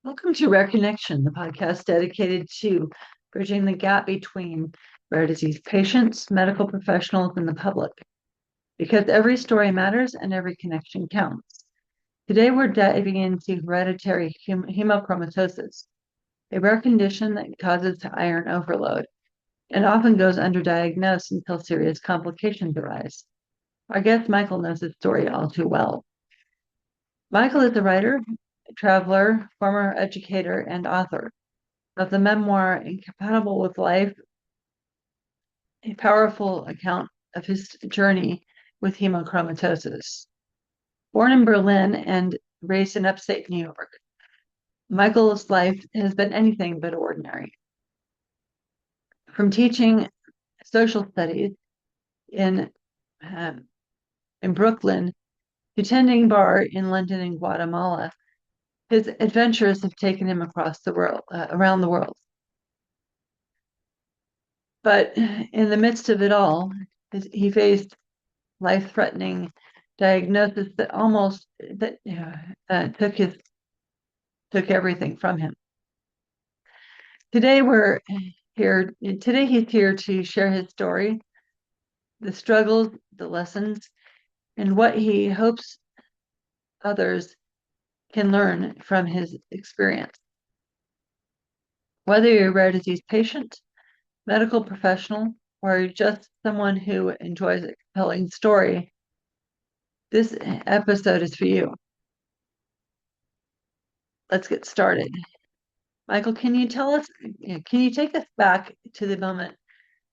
Welcome to Rare Connection, the podcast dedicated to bridging the gap between rare disease patients, medical professionals, and the public. Because every story matters and every connection counts. Today, we're diving into hereditary hemochromatosis, a rare condition that causes iron overload and often goes underdiagnosed until serious complications arise. Our guest, Michael, knows this story all too well. Michael is a writer, traveler, former educator, and author of the memoir Incompatible with Life, a powerful account of his journey with hemochromatosis. Born in Berlin and raised in upstate New York, Michael's life has been anything but ordinary. From teaching social studies in, uh, in Brooklyn to tending bar in London and Guatemala, his adventures have taken him across the world, around the world. But in the midst of it all, he faced life-threatening diagnosis that almost took everything from him. Today he's here to share his story, the struggles, the lessons, and what he hopes others can learn from his experience. Whether you're a rare disease patient, medical professional, or just someone who enjoys a compelling story, this episode is for you. Let's get started. Michael, can you take us back to the moment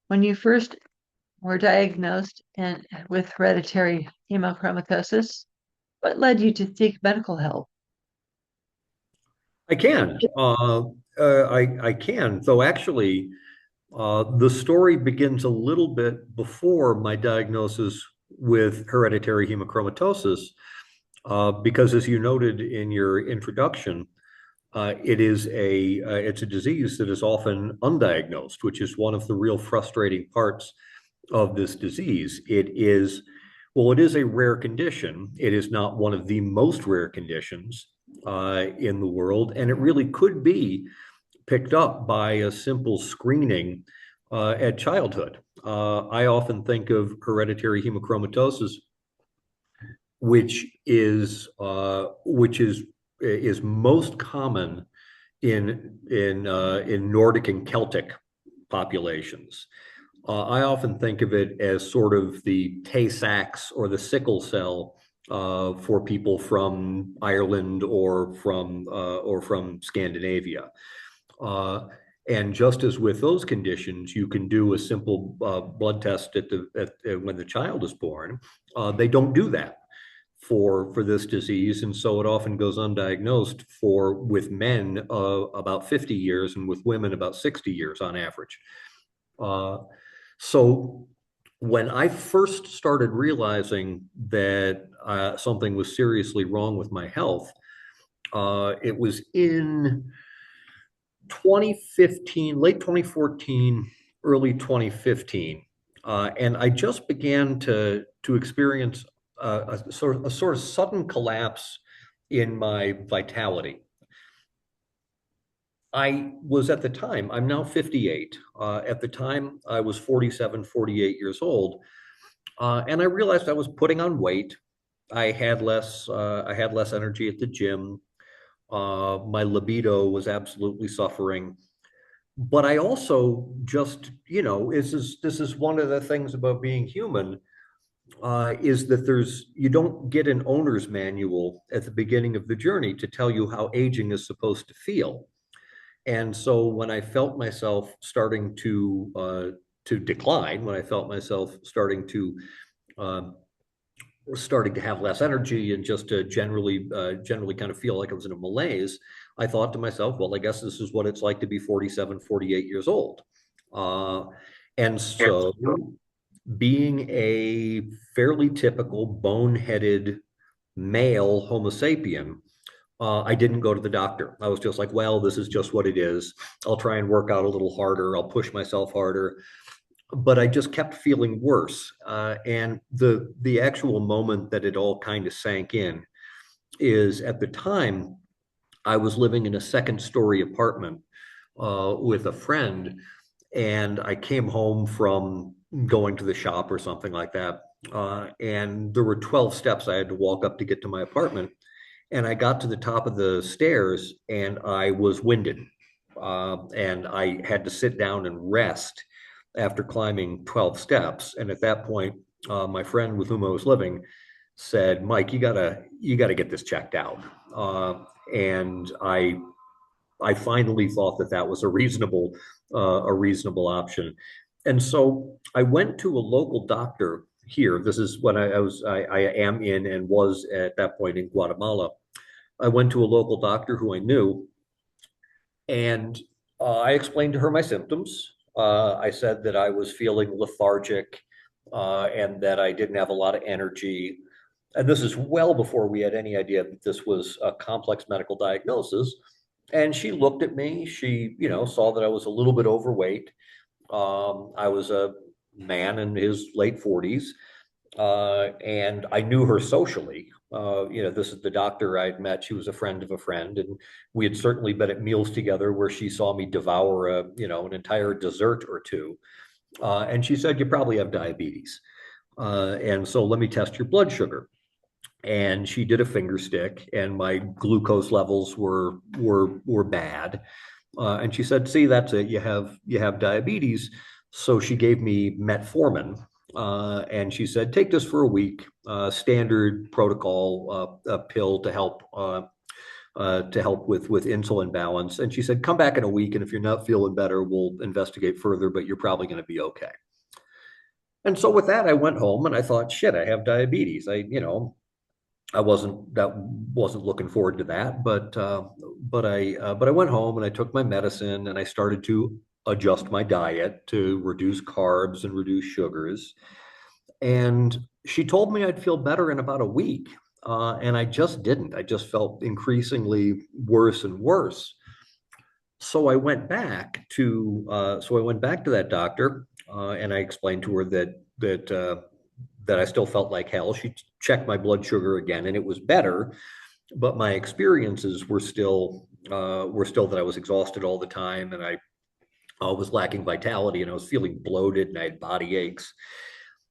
when you first were diagnosed with hereditary hemochromatosis? What led you to seek medical help? I can. I can. Though actually, the story begins a little bit before my diagnosis with hereditary hemochromatosis, because as you noted in your introduction, it's a disease that is often undiagnosed, which is one of the real frustrating parts of this disease. It is a rare condition. It is not one of the most rare conditions in the world, and it really could be picked up by a simple screening at childhood. I often think of hereditary hemochromatosis, which is most common in Nordic and Celtic populations. I often think of it as sort of the Tay-Sachs or the sickle cell for people from Ireland or from Scandinavia. And just as with those conditions, you can do a simple blood test when the child is born. They don't do that for this disease, and so it often goes undiagnosed with men about 50 years and with women about 60 years on average. So when I first started realizing that something was seriously wrong with my health, it was in 2015, late 2014, early 2015, and I just began to experience a sort of sudden collapse in my vitality. I'm now 58. At the time, I was 47, 48 years old. And I realized I was putting on weight. I had less energy at the gym. My libido was absolutely suffering. But I also just, this is one of the things about being human, is that you don't get an owner's manual at the beginning of the journey to tell you how aging is supposed to feel. And so when I felt myself starting to decline, when I felt myself um, starting to have less energy and just to generally kind of feel like I was in a malaise, I thought to myself, well, I guess this is what it's like to be 47, 48 years old. Uh, and so being a fairly typical boneheaded male Homo sapien, I didn't go to the doctor. I was just like, well, this is just what it is. I'll try and work out a little harder. I'll push myself harder. But I just kept feeling worse. And the actual moment that it all kind of sank in is at the time I was living in a second-story apartment with a friend, and I came home from going to the shop or something like that. And there were 12 steps I had to walk up to get to my apartment. And I got to the top of the stairs and I was winded. And I had to sit down and rest after climbing 12 steps. And at that point, my friend with whom I was living said, "Mike, you gotta get this checked out." And I finally thought that that was a reasonable option. And so I went to a local doctor here. This is when I am in and was at that point in Guatemala. I went to a local doctor who I knew, and I explained to her my symptoms. I said that I was feeling lethargic and that I didn't have a lot of energy. And this is well before we had any idea that this was a complex medical diagnosis. And she looked at me. She, saw that I was a little bit overweight. I was a man in his late 40s, and I knew her socially. This is the doctor I'd met. She was a friend of a friend, and we had certainly been at meals together where she saw me devour an entire dessert or two. And she said, "You probably have diabetes. And so let me test your blood sugar." And she did a finger stick, and my glucose levels were bad. And she said, "See, that's it. You have diabetes." So she gave me metformin, and she said, "Take this for a week, standard protocol, a pill to help with insulin balance." And she said, "Come back in a week, and if you're not feeling better, we'll investigate further, but you're probably going to be okay." And so with that, I went home and I thought, "Shit, I have diabetes." I wasn't looking forward to that, but I went home and I took my medicine and I started to adjust my diet to reduce carbs and reduce sugars. And she told me I'd feel better in about a week, and I just didn't. I just felt increasingly worse and worse. So I went back to that doctor, and I explained to her that I still felt like hell. She checked my blood sugar again, and it was better, but my experiences were still that I was exhausted all the time, and I was lacking vitality, and I was feeling bloated, and I had body aches.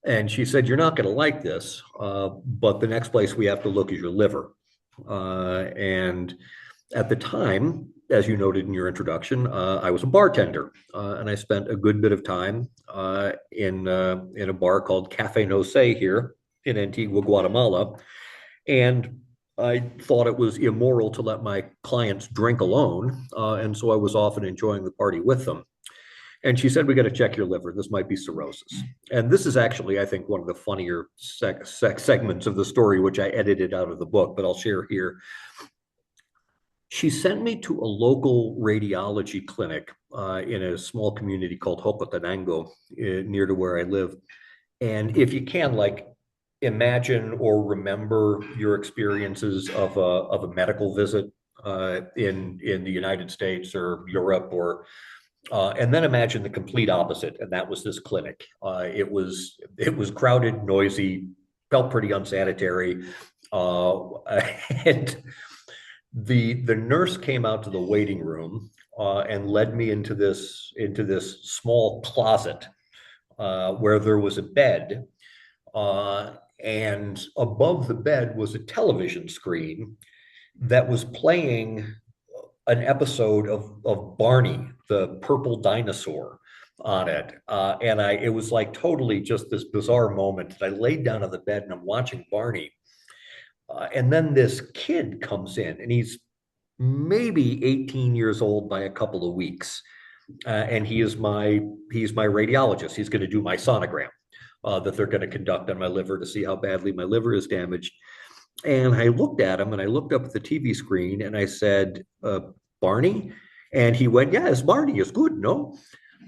And she said, "You're not going to like this, but the next place we have to look is your liver." And at the time, as you noted in your introduction, I was a bartender, and I spent a good bit of time in a bar called Cafe No Sé here in Antigua, Guatemala. And I thought it was immoral to let my clients drink alone, and so I was often enjoying the party with them. And she said, "We got to check your liver. This might be cirrhosis." And this is actually, I think, one of the funnier segments of the story, which I edited out of the book, but I'll share here. She sent me to a local radiology clinic in a small community called Hocotenango, near to where I live. And if you can, like, imagine or remember your experiences of a medical visit in the United States or Europe, and then imagine the complete opposite, and that was this clinic. It was crowded, noisy, felt pretty unsanitary, and the nurse came out to the waiting room and led me into this small closet where there was a bed, and above the bed was a television screen that was playing an episode of Barney, the purple dinosaur, on it. And it was like totally just this bizarre moment. I laid down on the bed and I'm watching Barney. And then this kid comes in, and he's maybe 18 years old by a couple of weeks. And he's my radiologist. He's going to do my sonogram that they're going to conduct on my liver to see how badly my liver is damaged. And I looked at him and I looked up at the TV screen and I said, "Barney?" And he went, "Yeah, it's Barney. It's good, no?"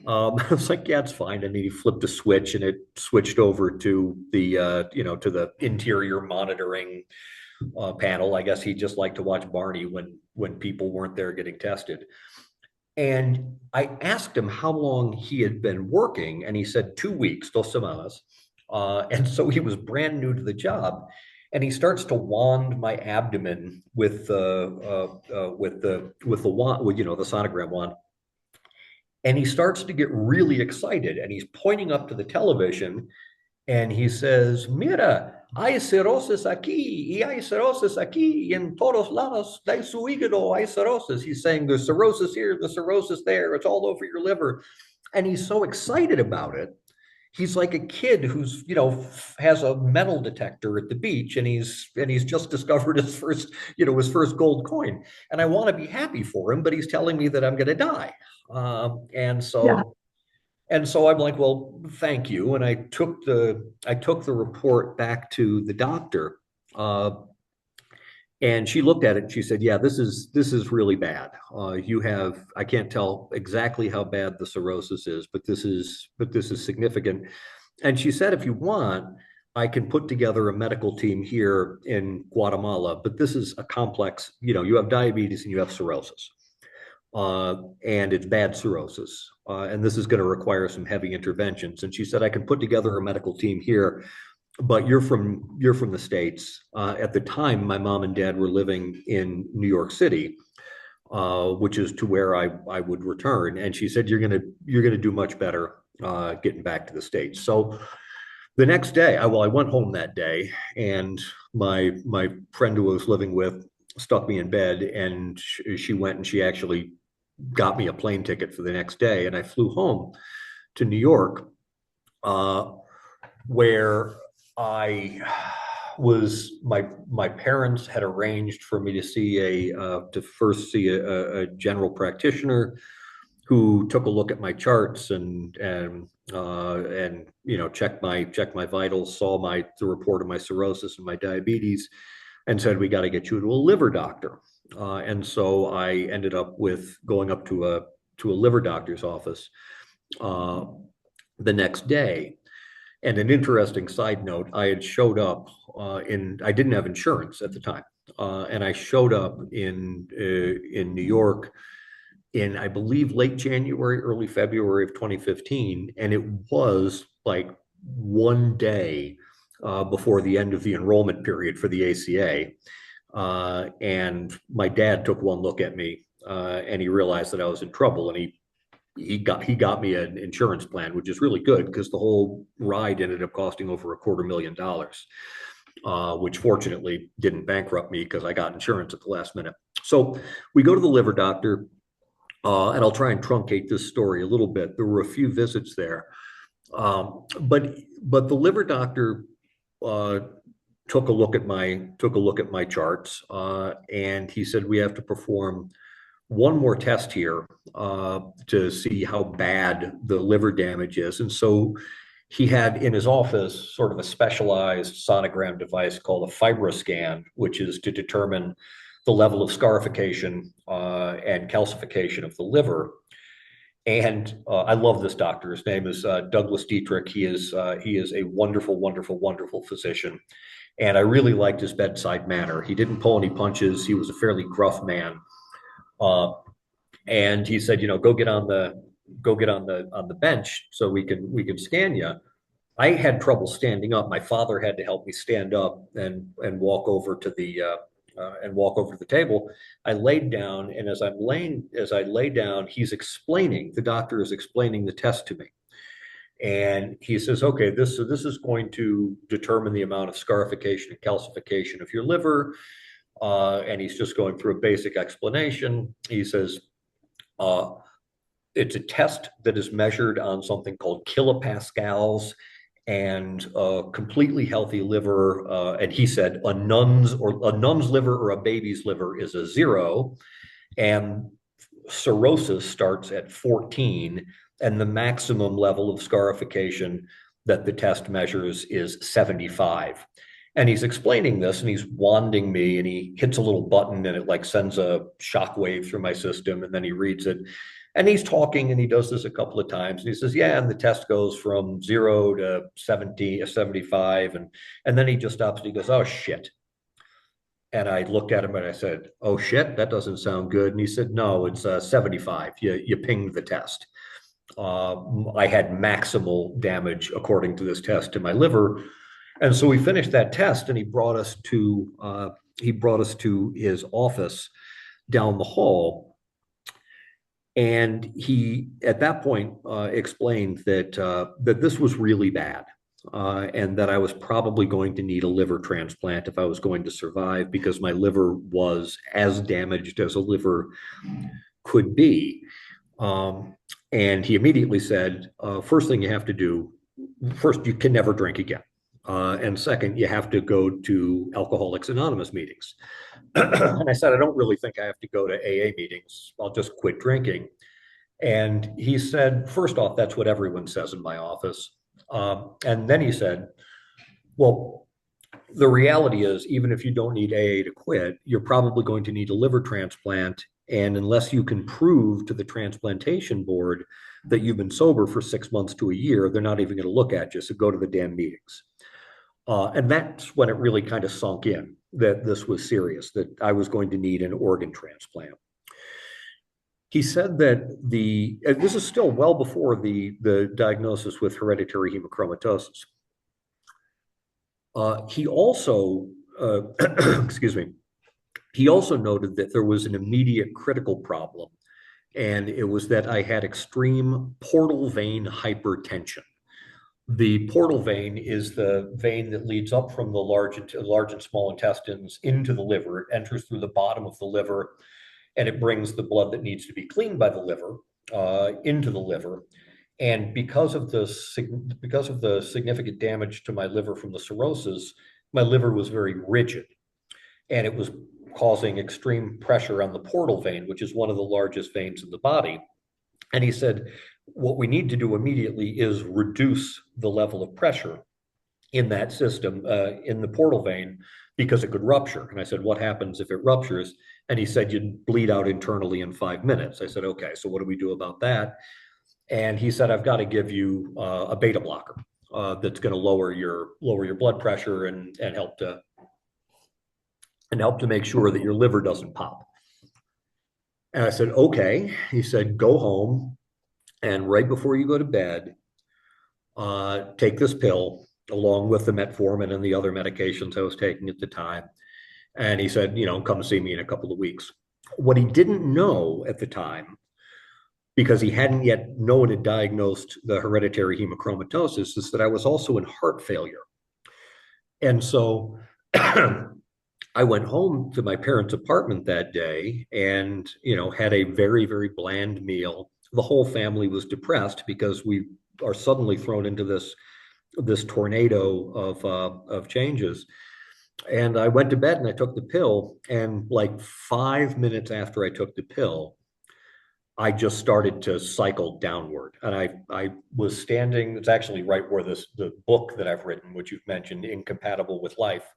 I was like, "Yeah, it's fine." And he flipped a switch and it switched over to the interior monitoring panel. I guess he just liked to watch Barney when people weren't there getting tested. And I asked him how long he had been working, and he said 2 weeks, 2 semanas. And so he was brand new to the job. and he starts to wand my abdomen with the wand, with, the sonogram wand. And he starts to get really excited, and he's pointing up to the television, and he says, "Mira, hay cirrosis aquí, y hay cirrosis aquí, en todos lados de su hígado hay cirrosis." He's saying there's cirrhosis here, the cirrhosis there, it's all over your liver. And he's so excited about it. He's like a kid who's, has a metal detector at the beach, and he's just discovered his first gold coin. And I want to be happy for him, but he's telling me that I'm going to die. And Yeah. so I'm like, well, thank you. And I took the report back to the doctor, and she looked at it and she said, "Yeah, this is really bad. I can't tell exactly how bad the cirrhosis is, but this is significant." And she said, "If you want, I can put together a medical team here in Guatemala, but this is a complex, you have diabetes and you have cirrhosis. And it's bad cirrhosis. And this is going to require some heavy interventions." And she said, "I can put together a medical team here, but you're from the States." At the time, my mom and dad were living in New York City, which is to where I would return. And she said, "You're gonna do much better getting back to the States." So the next day, I went home that day, and my friend who I was living with stuck me in bed, and she went and she actually got me a plane ticket for the next day, and I flew home to New York, where I was my parents had arranged for me to first see a general practitioner who took a look at my charts and checked my vitals, saw the report of my cirrhosis and my diabetes, and said, "We got to get you to a liver doctor." And so I ended up with going up to a liver doctor's office the next day. And an interesting side note, I had showed up I didn't have insurance at the time, and I showed up in New York in, I believe, late January, early February of 2015, and it was like one day before the end of the enrollment period for the ACA. And my dad took one look at me, and he realized that I was in trouble, and he got me an insurance plan, which is really good because the whole ride ended up costing over $250,000, which fortunately didn't bankrupt me because I got insurance at the last minute. So we go to the liver doctor, and I'll try and truncate this story a little bit. There were a few visits there, but the liver doctor took a look at my charts, and he said, "We have to perform one more test here to see how bad the liver damage is." And so he had in his office sort of a specialized sonogram device called a Fibroscan, which is to determine the level of scarification and calcification of the liver. And I love this doctor. His name is Douglas Dietrich. He is a wonderful, wonderful, wonderful physician. And I really liked his bedside manner. He didn't pull any punches. He was a fairly gruff man. And he said, "Go get on the bench so we can scan you." I had trouble standing up. My father had to help me stand up and walk over to the table. I laid down, and as I lay down, the doctor is explaining the test to me. And he says, "Okay, this is going to determine the amount of scarification and calcification of your liver." And he's just going through a basic explanation. He says, "It's a test that is measured on something called kilopascals, and a completely healthy liver." And he said, a nun's liver or a baby's liver is a 0, and cirrhosis starts at 14, and the maximum level of scarification that the test measures is 75. And he's explaining this, and he's wanding me, and he hits a little button, and it like sends a shock wave through my system, and then he reads it. And he's talking, and he does this a couple of times, and he says, "Yeah," and the test goes from 0 to 70, 75, and then he just stops, and he goes, "Oh shit." And I looked at him and I said, "Oh shit, that doesn't sound good." And he said, "No, it's 75. You pinged the test." I had maximal damage according to this test to my liver. And so we finished that test, and he brought us to his office down the hall. And he, at that point, explained that this was really bad, and that I was probably going to need a liver transplant if I was going to survive, because my liver was as damaged as a liver could be. And he immediately said, first thing you have to do, first, you can never drink again. And second, you have to go to Alcoholics Anonymous meetings. And I said, I don't really think I have to go to AA meetings. I'll just quit drinking. And he said, first off, that's what everyone says in my office. And then he said, well, the reality is, even if you don't need AA to quit, you're probably going to need a liver transplant. And unless you can prove to the transplantation board that you've been sober for 6 months to a year, they're not even going to look at you. So go to the damn meetings. And that's when it really kind of sunk in that this was serious, that I was going to need an organ transplant. He said that this is still well before the diagnosis with hereditary hemochromatosis. He also, excuse me, he also noted that there was an immediate critical problem, and it was that I had extreme portal vein hypertension. The portal vein is the vein that leads up from the large and small intestines into the liver. It enters through the bottom of the liver, and it brings the blood that needs to be cleaned by the liver into the liver. And because of the significant damage to my liver from the cirrhosis, my liver was very rigid, and it was causing extreme pressure on the portal vein, which is one of the largest veins in the body. And he said, what we need to do immediately is reduce the level of pressure in that system, in the portal vein, because it could rupture. And I said, what happens if it ruptures? And he said, you'd bleed out internally in 5 minutes. I said, okay, so what do we do about that? And he said, I've got to give you a beta blocker that's going to lower your blood pressure and help to make sure that your liver doesn't pop. And I said, okay. He said, go home, and right before you go to bed, take this pill along with the metformin and the other medications I was taking at the time. And he said, come see me in a couple of weeks. What he didn't know at the time, because he hadn't yet known and diagnosed the hereditary hemochromatosis, is that I was also in heart failure. And so I went home to my parents' apartment that day and, had a very, very bland meal. The whole family was depressed because we are suddenly thrown into this tornado of changes. And I went to bed and I took the pill. And like 5 minutes after I took the pill, I just started to cycle downward. And I was standing, it's actually right where the book that I've written, which you've mentioned, Incompatible with Life,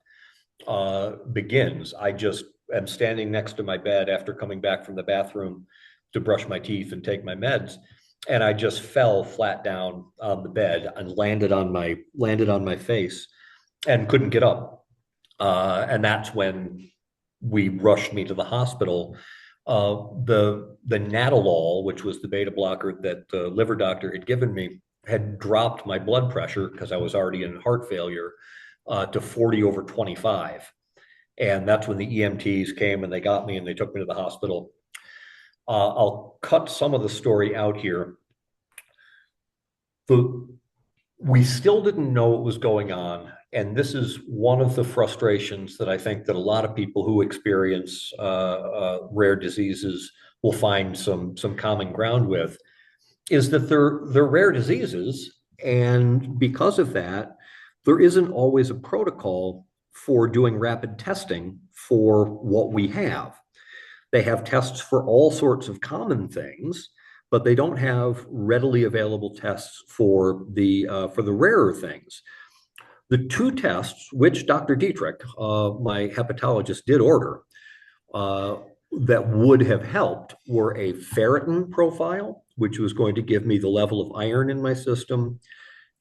begins. I just am standing next to my bed after coming back from the bathroom to brush my teeth and take my meds. And I just fell flat down on the bed and landed on my face and couldn't get up. And that's when we rushed me to the hospital. The Nadolol, which was the beta blocker that the liver doctor had given me, had dropped my blood pressure, because I was already in heart failure, to 40/25. And that's when the EMTs came and they got me and they took me to the hospital. I'll cut some of the story out here. We still didn't know what was going on. And this is one of the frustrations that I think that a lot of people who experience rare diseases will find some common ground with, is that they're rare diseases. And because of that, there isn't always a protocol for doing rapid testing for what we have. They have tests for all sorts of common things, but they don't have readily available tests for the rarer things. The two tests, which Dr. Dietrich, my hepatologist, did order, that would have helped, were a ferritin profile, which was going to give me the level of iron in my system,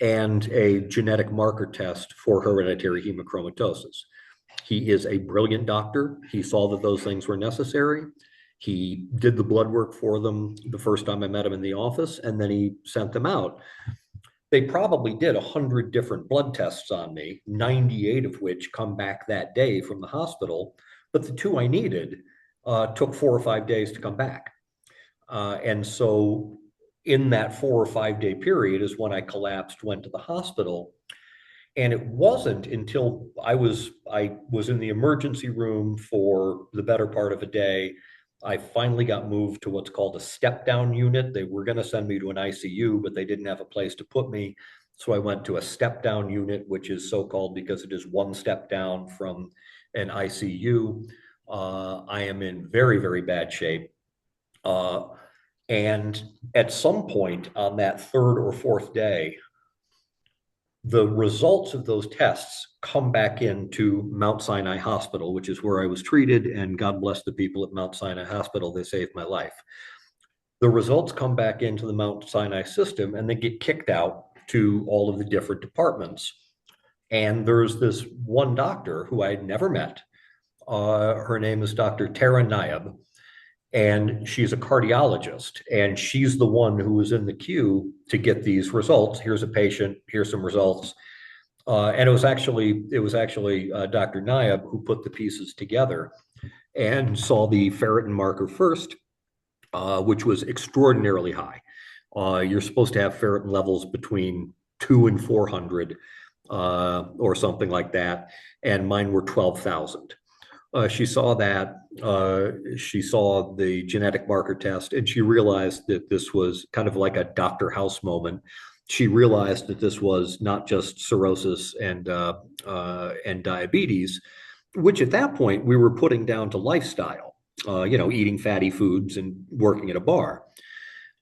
and a genetic marker test for hereditary hemochromatosis. He is a brilliant doctor. He saw that those things were necessary. He did the blood work for them the first time I met him in the office, and then he sent them out. They probably did 100 different blood tests on me, 98 of which come back that day from the hospital. But the two I needed took 4 or 5 days to come back. And so in that 4 or 5 day period is when I collapsed, went to the hospital. And it wasn't until I was in the emergency room for the better part of a day. I finally got moved to what's called a step down unit. They were going to send me to an ICU, but they didn't have a place to put me. So I went to a step down unit, which is so called because it is one step down from an ICU. I am in very, very bad shape. Uh, and at some point on that third or fourth day, the results of those tests come back into Mount Sinai Hospital, which is where I was treated. And God bless the people at Mount Sinai Hospital, they saved my life. The results come back into the Mount Sinai system and they get kicked out to all of the different departments. And there's this one doctor who I had never met. Her name is Dr. Tara Nayab, and she's a cardiologist, and she's the one who was in the queue to get these results. Here's a patient, here's some results. And it was actually Dr. Nayab who put the pieces together and saw the ferritin marker first, which was extraordinarily high. You're supposed to have ferritin levels between 2 and 400 or something like that, and mine were 12,000. She saw that. She saw the genetic marker test, and she realized that this was kind of like a Dr. House moment. She realized that this was not just cirrhosis and diabetes, which at that point we were putting down to lifestyle, eating fatty foods and working at a bar.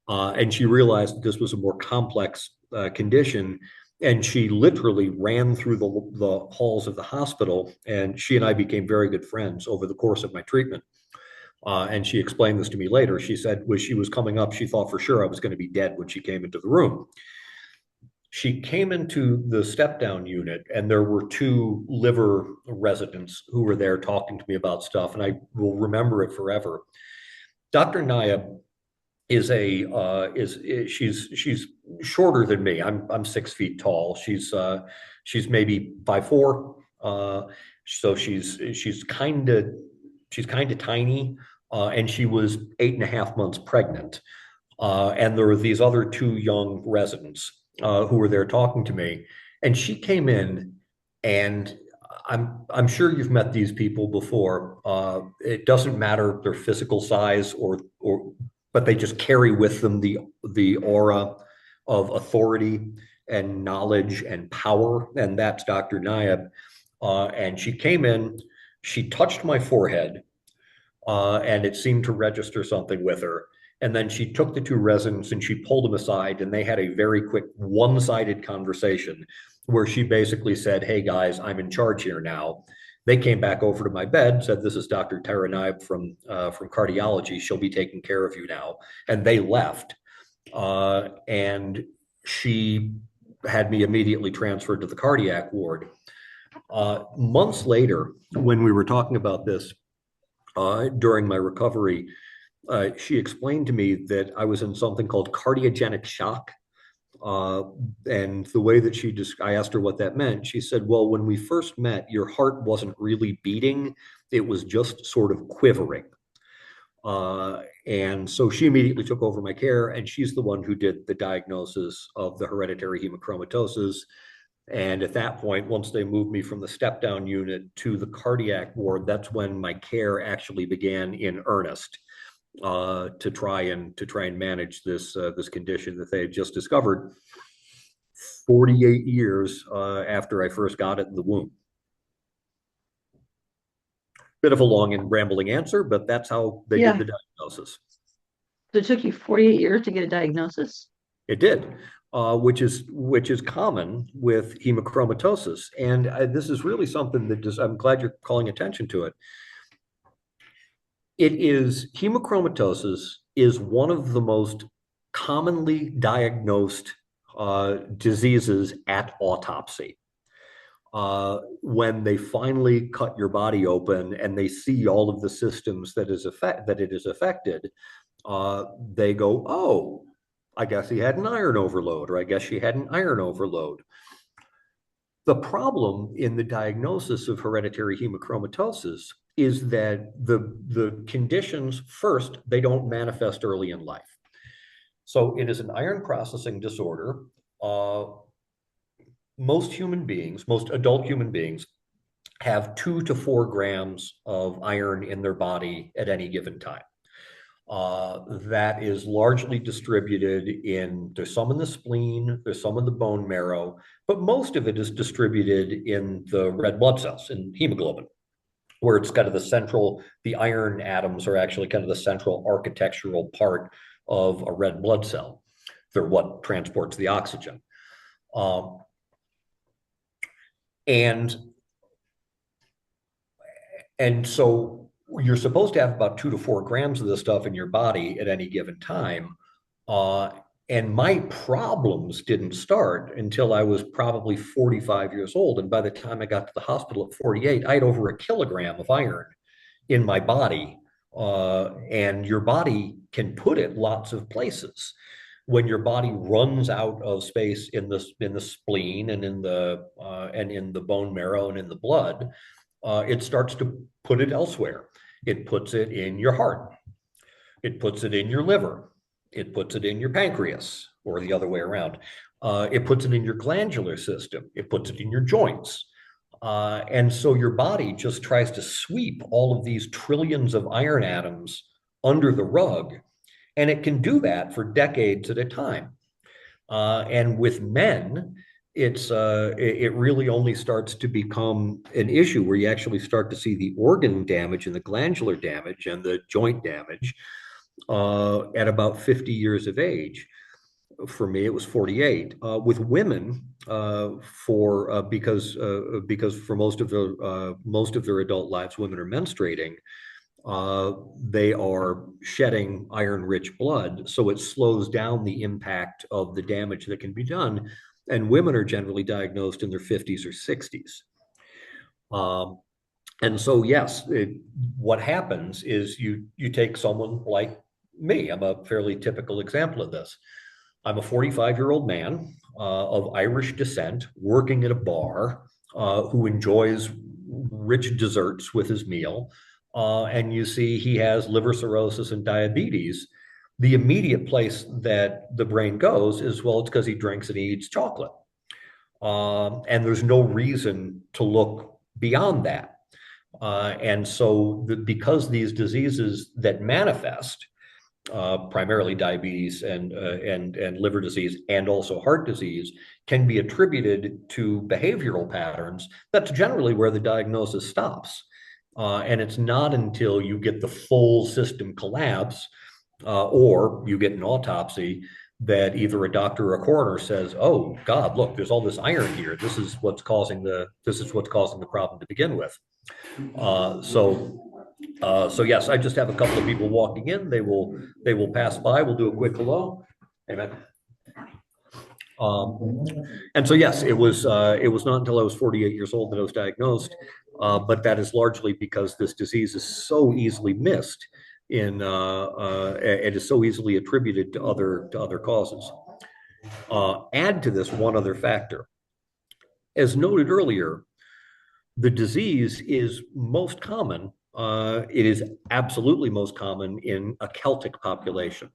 And she realized that this was a more complex condition. And she literally ran through the halls of the hospital, and she and I became very good friends over the course of my treatment. And she explained this to me later. She said when she was coming up, she thought for sure I was going to be dead when she came into the room. She came into the step down unit, and there were two liver residents who were there talking to me about stuff, and I will remember it forever. Dr. Nayab she's shorter than me. I'm 6 feet tall. She's maybe 5'4". So she's kind of tiny, and she was 8.5 months pregnant. And there were these other two young residents who were there talking to me, and she came in, and I'm sure you've met these people before. It doesn't matter their physical size or but they just carry with them the aura of authority and knowledge and power. And that's Dr. Nayab. And she came in, she touched my forehead, and it seemed to register something with her. And then she took the two residents and she pulled them aside, and they had a very quick one-sided conversation where she basically said, "Hey guys, I'm in charge here now." They came back over to my bed, said, "This is Dr. Tara Naib from cardiology. She'll be taking care of you now." And they left. And she had me immediately transferred to the cardiac ward. Months later, when we were talking about this during my recovery, she explained to me that I was in something called cardiogenic shock. And the way that I asked her what that meant. She said, "Well, when we first met, your heart wasn't really beating. It was just sort of quivering." And so she immediately took over my care, and she's the one who did the diagnosis of the hereditary hemochromatosis. And at that point, once they moved me from the step down unit to the cardiac ward, that's when my care actually began in earnest. To try and manage this condition that they had just discovered 48 years after I first got it in the womb. Bit of a long and rambling answer, but that's how they did the diagnosis. So it took you 48 years to get a diagnosis? It did, which is common with hemochromatosis, and this is really something that I'm glad you're calling attention to it. Hemochromatosis is one of the most commonly diagnosed diseases at autopsy. When they finally cut your body open and they see all of the systems that it is affected, they go, "Oh, I guess he had an iron overload, or I guess she had an iron overload. The problem in the diagnosis of hereditary hemochromatosis is that the conditions, first, they don't manifest early in life. So it is an iron processing disorder. Most human beings, most adult human beings, have 2 to 4 grams of iron in their body at any given time. That is largely distributed there's some in the spleen, there's some in the bone marrow, but most of it is distributed in the red blood cells, in hemoglobin, where it's kind of the iron atoms are actually kind of the central architectural part of a red blood cell. They're what transports the oxygen. And so you're supposed to have about 2 to 4 grams of this stuff in your body at any given time. And my problems didn't start until I was probably 45 years old. And by the time I got to the hospital at 48, I had over 1 kilogram of iron in my body. And your body can put it lots of places. When your body runs out of space in the spleen and in the bone marrow and in the blood, it starts to put it elsewhere. It puts it in your heart. It puts it in your liver. It puts it in your pancreas, or the other way around. It puts it in your glandular system. It puts it in your joints. And so your body just tries to sweep all of these trillions of iron atoms under the rug. And it can do that for decades at a time. And with men, it really only starts to become an issue where you actually start to see the organ damage and the glandular damage and the joint damage at about 50 years of age. For me, it was 48. With women, because for most of their adult lives, women are menstruating. They are shedding iron-rich blood, so it slows down the impact of the damage that can be done. And women are generally diagnosed in their 50s or 60s. And so, yes, what happens is you take someone like me. I'm a fairly typical example of this. I'm a 45-year-old man of Irish descent, working at a bar, who enjoys rich desserts with his meal. And you see he has liver cirrhosis and diabetes. The immediate place that the brain goes is, well, it's because he drinks and he eats chocolate. And there's no reason to look beyond that. And so because these diseases that manifest, primarily diabetes and liver disease and also heart disease, can be attributed to behavioral patterns, that's generally where the diagnosis stops. And it's not until you get the full system collapse or you get an autopsy that either a doctor or a coroner says, "Oh God, look, there's all this iron here. This is what's causing the problem to begin with." So yes, I just have a couple of people walking in. They will pass by. We'll do a quick hello. Amen. And so yes, it was not until I was 48 years old that I was diagnosed, but that is largely because this disease is so easily missed it is so easily attributed to other causes. Add to this one other factor. As noted earlier, the disease is most common. It is absolutely most common in a Celtic population.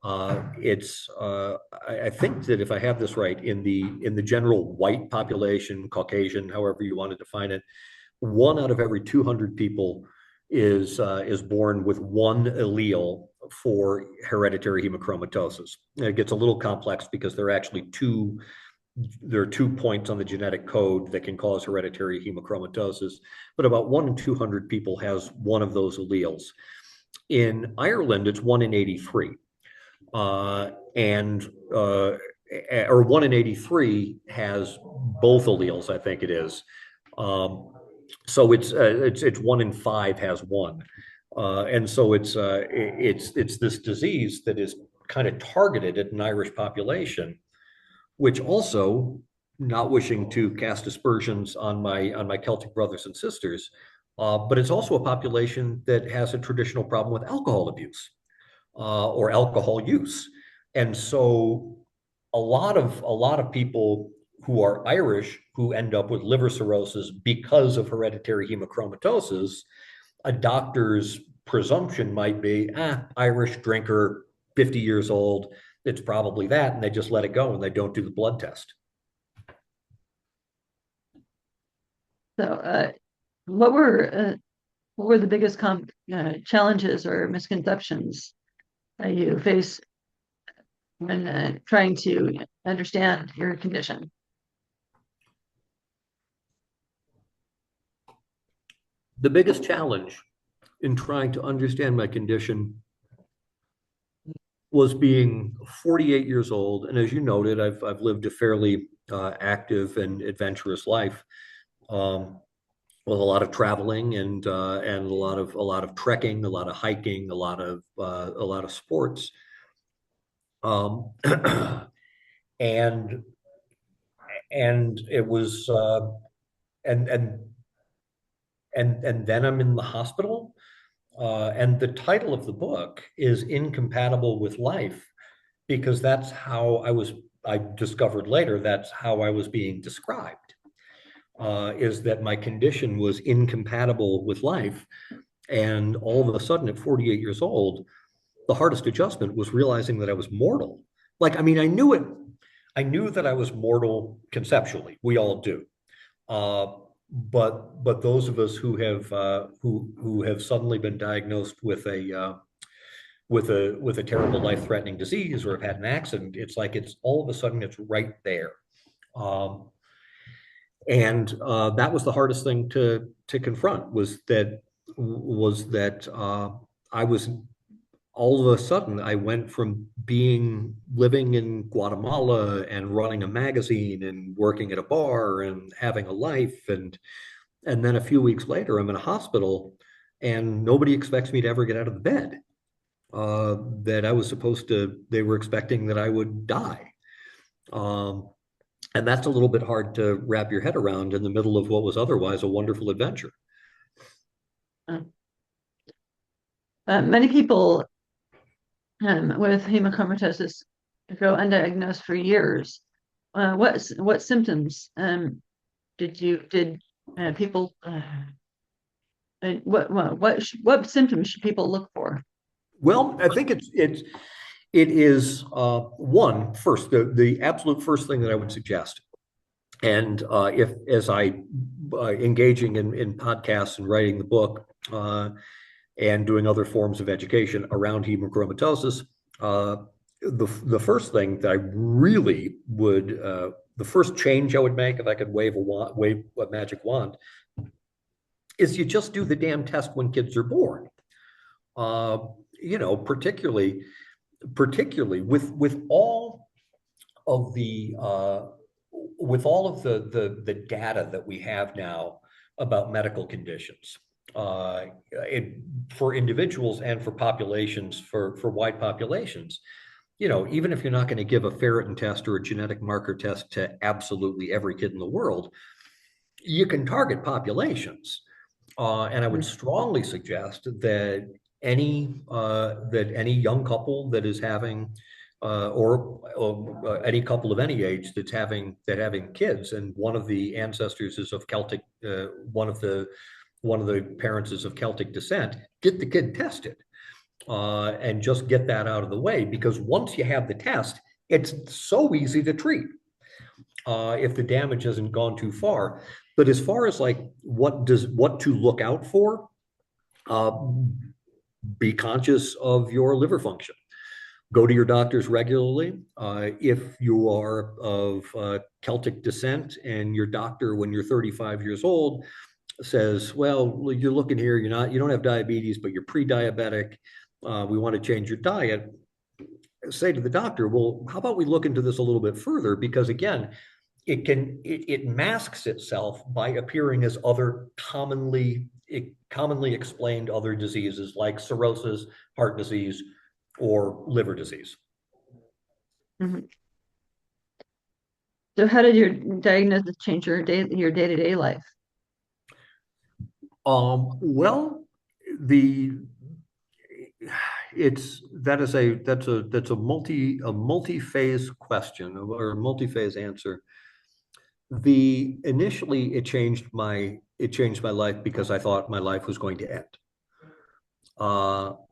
I think that if I have this right, in the general white population, Caucasian, however you want to define it, 1 out of every 200 people is born with one allele for hereditary hemochromatosis. It gets a little complex because there are 2 points on the genetic code that can cause hereditary hemochromatosis, but about 1 in 200 people has one of those alleles. In Ireland, it's 1 in 83. Or 1 in 83 has both alleles, I think it is. So it's 1 in 5 has one. And so it's this disease that is kind of targeted at an Irish population, which also, not wishing to cast aspersions on my Celtic brothers and sisters, but it's also a population that has a traditional problem with alcohol abuse or alcohol use. And so a lot of people who are Irish who end up with liver cirrhosis because of hereditary hemochromatosis, a doctor's presumption might be, Irish drinker, 50 years old, it's probably that, and they just let it go and they don't do the blood test. So, what were the biggest challenges or misconceptions that you face when trying to understand your condition? The biggest challenge in trying to understand my condition was being 48 years old. And as you noted, I've lived a fairly active and adventurous life, with a lot of traveling and a lot of trekking, a lot of hiking, a lot of sports. And and it was and and and then I'm in the hospital. And the title of the book is Incompatible with Life, because that's how I discovered later, that's how I was being described, is that my condition was incompatible with life. And all of a sudden, at 48 years old, the hardest adjustment was realizing that I was mortal. Like, I mean, I knew it. I knew that I was mortal conceptually. We all do. Uh, but those of us who have suddenly been diagnosed with a terrible life-threatening disease or have had an accident, it's like it's all of a sudden it's right there. Um, and that was the hardest thing to confront, was that I was all of a sudden I went from living in Guatemala and running a magazine and working at a bar and having a life, and then a few weeks later I'm in a hospital and nobody expects me to ever get out of the bed. That I was supposed to, they were expecting that I would die. Um, and that's a little bit hard to wrap your head around in the middle of what was otherwise a wonderful adventure. Uh, Many people with hemochromatosis go undiagnosed for years. What symptoms did people what symptoms should people look for? Well, I think it is one first, the absolute first thing that I would suggest. And if as I engaging in podcasts and writing the book, and doing other forms of education around hemochromatosis, the first thing that I really would, the first change I would make if I could wave a magic wand, is you just do the damn test when kids are born. Uh, particularly with all of the data that we have now about medical conditions, for individuals and for populations, for wide populations. Even if you're not going to give a ferritin test or a genetic marker test to absolutely every kid in the world, you can target populations. And I would strongly suggest that any young couple that is having, or any couple of any age that's having kids, and one of the ancestors is of Celtic, one of the parents is of Celtic descent, get the kid tested, and just get that out of the way, because once you have the test, it's so easy to treat, if the damage hasn't gone too far. But as far as like what to look out for, uh, be conscious of your liver function. Go to your doctors regularly. If you are of Celtic descent and your doctor, when you're 35 years old, says, well, you're looking here, you don't have diabetes, but you're pre-diabetic. We want to change your diet. Say to the doctor, well, how about we look into this a little bit further? Because again, it masks itself by appearing as other commonly explained other diseases like cirrhosis, heart disease, or liver disease. Mhm. So how did your diagnosis change your day-to-day life? Well, the that's a multi-phase question or a multi-phase answer. Initially it changed my life because I thought my life was going to end.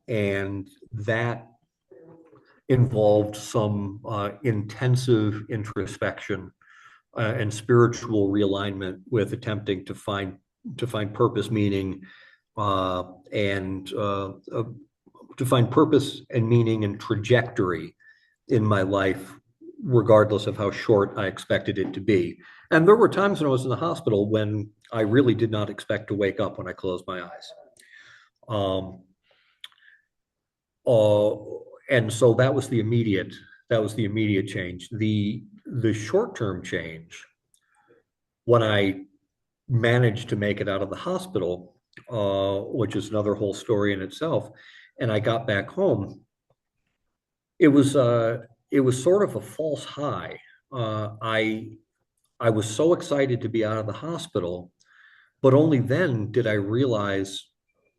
And that involved some intensive introspection and spiritual realignment with attempting to find purpose, meaning, and to find purpose and meaning and trajectory in my life, regardless of how short I expected it to be. And there were times when I was in the hospital when I really did not expect to wake up when I closed my eyes. And so that was the immediate change. The short-term change, when I managed to make it out of the hospital, which is another whole story in itself, and I got back home, it was sort of a false high. I was so excited to be out of the hospital, but only then did I realize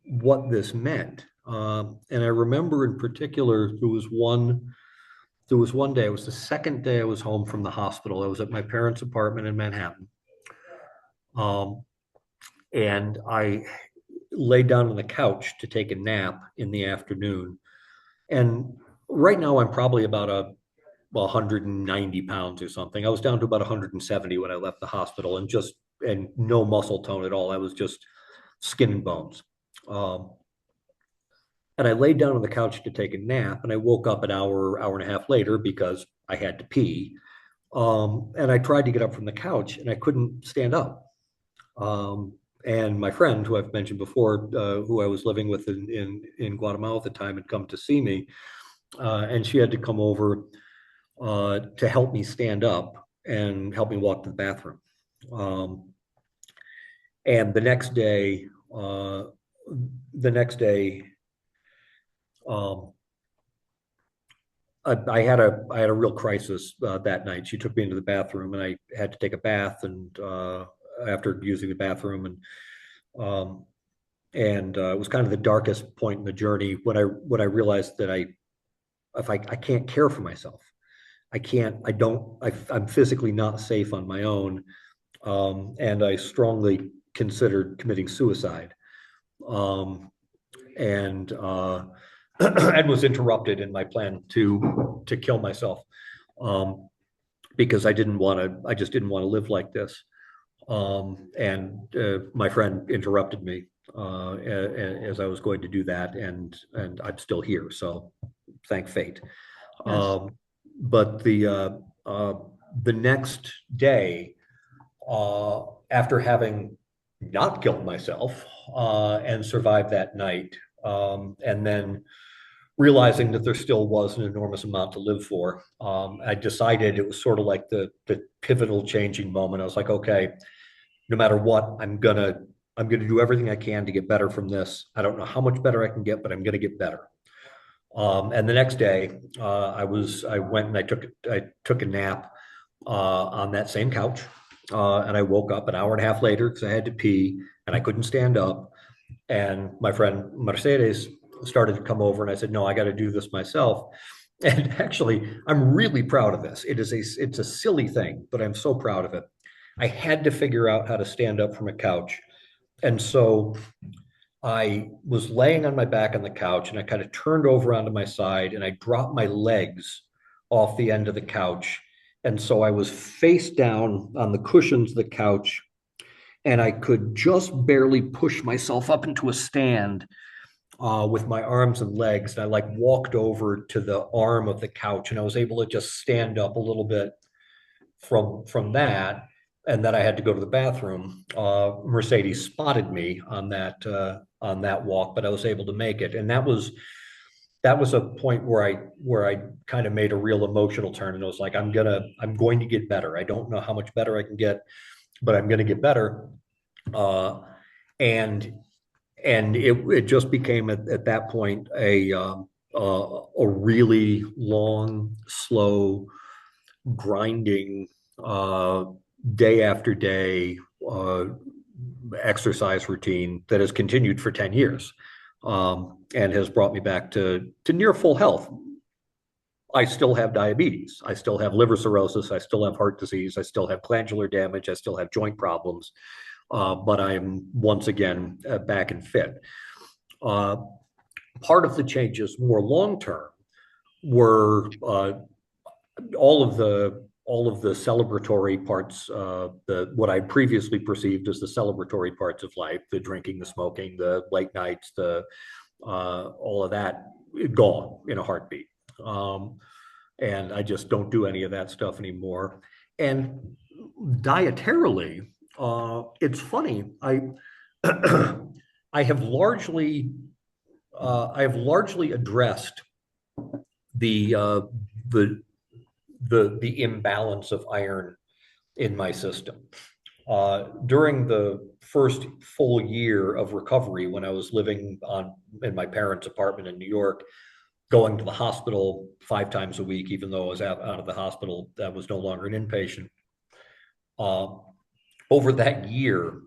what this meant. And I remember in particular, there was one day, it was the second day I was home from the hospital. I was at my parents' apartment in Manhattan. And I laid down on the couch to take a nap in the afternoon. And right now I'm probably about 190 pounds or something. I was down to about 170 when I left the hospital, and no muscle tone at all. I was just skin and bones. And I laid down on the couch to take a nap, and I woke up an hour and a half later because I had to pee. And I tried to get up from the couch, and I couldn't stand up. And my friend, who I've mentioned before, who I was living with in Guatemala at the time, had come to see me, and she had to come over to help me stand up and help me walk to the bathroom. And the next day, I had a real crisis that night. She took me into the bathroom, and I had to take a bath, and after using the bathroom, and it was kind of the darkest point in the journey when I realized that I can't care for myself. I'm physically not safe on my own, and I strongly considered committing suicide, and and was interrupted in my plan to kill myself, because I just didn't want to live like this. And my friend interrupted me as I was going to do that, and I'm still here, so thank fate. Yes. But the next day, after having not killed myself and survived that night, and then realizing that there still was an enormous amount to live for, I decided it was sort of like the pivotal changing moment. I was like, okay, no matter what, I'm gonna do everything I can to get better from this. I don't know how much better I can get, but I'm gonna get better. And the next day, I went and I took a nap on that same couch, and I woke up an hour and a half later because I had to pee and I couldn't stand up. And my friend Mercedes started to come over, and I said, "No, I got to do this myself." And actually, I'm really proud of this. It's a silly thing, but I'm so proud of it. I had to figure out how to stand up from a couch, and so I was laying on my back on the couch, and I kind of turned over onto my side, and I dropped my legs off the end of the couch. And so I was face down on the cushions of the couch, and I could just barely push myself up into a stand with my arms and legs. And I like walked over to the arm of the couch, and I was able to just stand up a little bit from that. And then I had to go to the bathroom. Mercedes spotted me on that walk, but I was able to make it. And that was a point where I kind of made a real emotional turn, and I was like, I'm going to get better. I don't know how much better I can get, but I'm going to get better. And it just became at that point a really long, slow, grinding, day after day exercise routine that has continued for 10 years. and has brought me back to near full health. I still have diabetes. I still have liver cirrhosis. I still have heart disease. I still have glandular damage. I still have joint problems. But I'm once again back and fit. Part of the changes more long term were all of the celebratory parts, what I previously perceived as the celebratory parts of life, the drinking, the smoking, the late nights, the all of that, gone in a heartbeat. And I just don't do any of that stuff anymore. And dietarily, it's funny. I have largely addressed the imbalance of iron in my system. During the first full year of recovery, when I was living in my parents' apartment in New York, going to the hospital 5 times a week, even though I was out of the hospital, that was no longer an inpatient. Over that year,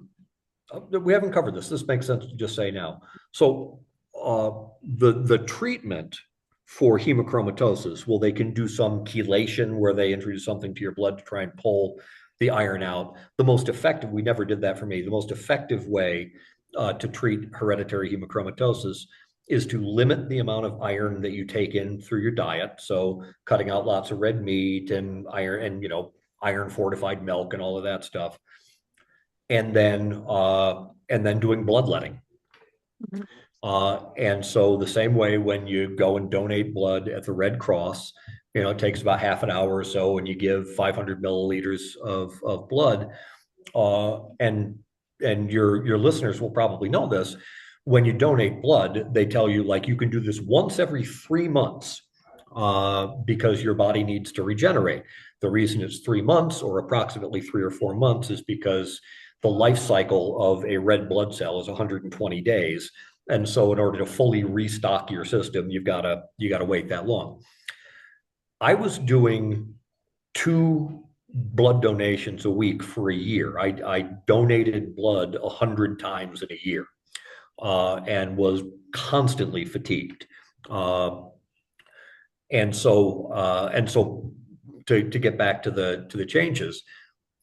we haven't covered this. This makes sense to just say now. So the treatment for hemochromatosis, well, they can do some chelation where they introduce something to your blood to try and pull the iron out. The most effective, we never did that for me, the most effective way to treat hereditary hemochromatosis is to limit the amount of iron that you take in through your diet. So cutting out lots of red meat and iron and, iron fortified milk and all of that stuff. And then doing bloodletting. And so the same way when you go and donate blood at the Red Cross, it takes about half an hour or so, and you give 500 milliliters of blood. And your listeners will probably know this. When you donate blood, they tell you, like, you can do this once every 3 months because your body needs to regenerate. The reason it's 3 months or approximately 3 or 4 months is because the life cycle of a red blood cell is 120 days. And so in order to fully restock your system, you gotta wait that long. I was doing 2 blood donations a week for a year. I donated blood 100 times in a year and was constantly fatigued. And so to get back to the changes,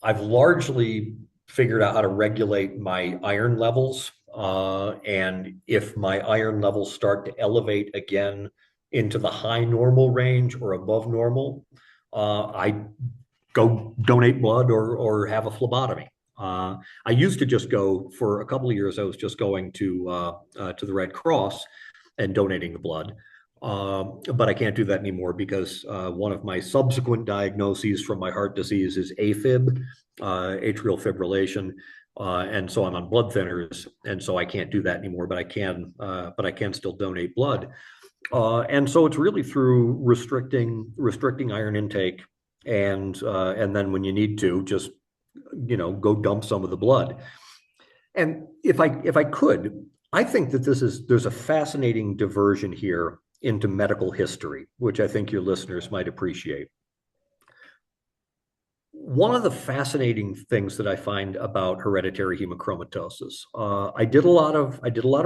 I've largely figured out how to regulate my iron levels. And if my iron levels start to elevate again into the high normal range or above normal, I go donate blood or have a phlebotomy. I used to just go, for a couple of years, I was just going to the Red Cross and donating the blood. But I can't do that anymore because one of my subsequent diagnoses from my heart disease is AFib, atrial fibrillation. And so I'm on blood thinners, and so I can't do that anymore, but I can still donate blood. And so it's really through restricting iron intake, and then when you need to, just go dump some of the blood. And if I could, I think that there's a fascinating diversion here into medical history, which I think your listeners might appreciate. One of the fascinating things that I find about hereditary hemochromatosis, I did a lot of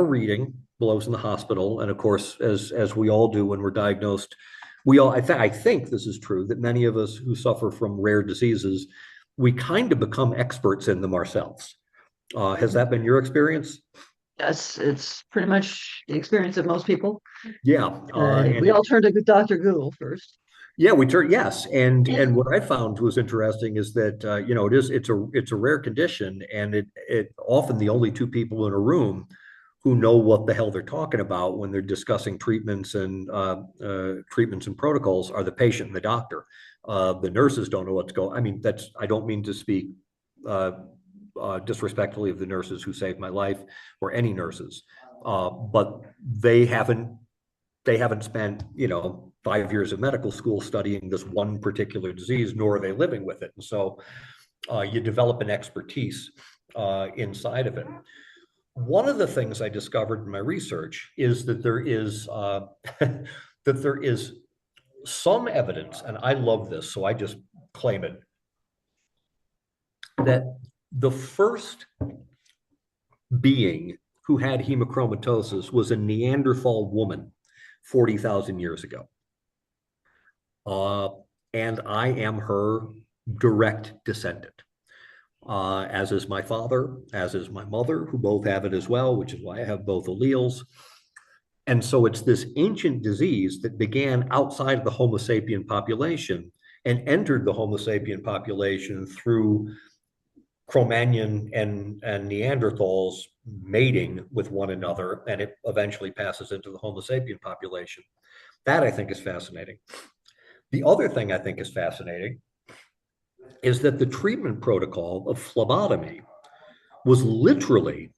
reading while I was in the hospital, and of course, as we all do when we're diagnosed, I think this is true, that many of us who suffer from rare diseases, we kind of become experts in them ourselves. Has that been your experience? Yes, it's pretty much the experience of most people. Yeah. We all turn to Dr. Google first. Yeah, yes, and what I found was interesting is that it's a rare condition, and it often the only 2 people in a room who know what the hell they're talking about when they're discussing treatments and protocols are the patient and the doctor. The nurses don't know what's going. I mean, I don't mean to speak disrespectfully of the nurses who saved my life or any nurses, but they haven't spent 5 years of medical school studying this one particular disease, nor are they living with it. And so you develop an expertise inside of it. One of the things I discovered in my research is that there is some evidence, and I love this, so I just claim it, that the first being who had hemochromatosis was a Neanderthal woman 40,000 years ago. And I am her direct descendant, as is my father, as is my mother, who both have it as well, which is why I have both alleles. And so it's this ancient disease that began outside of the Homo sapien population and entered the Homo sapien population through Cro-Magnon and Neanderthals mating with one another, and it eventually passes into the Homo sapien population. That I think is fascinating. The other thing I think is fascinating is that the treatment protocol of phlebotomy is literally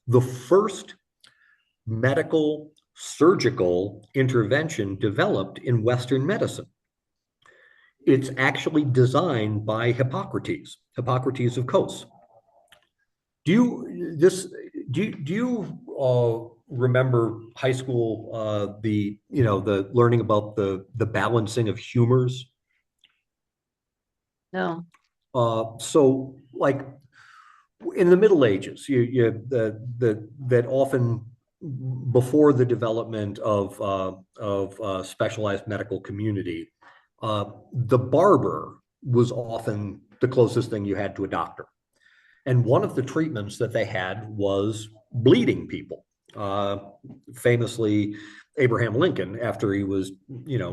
the first medical surgical intervention developed in Western medicine. It's actually designed by Hippocrates of Kos. Do you remember high school, the learning about the balancing of humors? No. So like in the Middle Ages, that often before the development of specialized medical community, the barber was often the closest thing you had to a doctor. And one of the treatments that they had was bleeding people. Famously, Abraham Lincoln, after he was,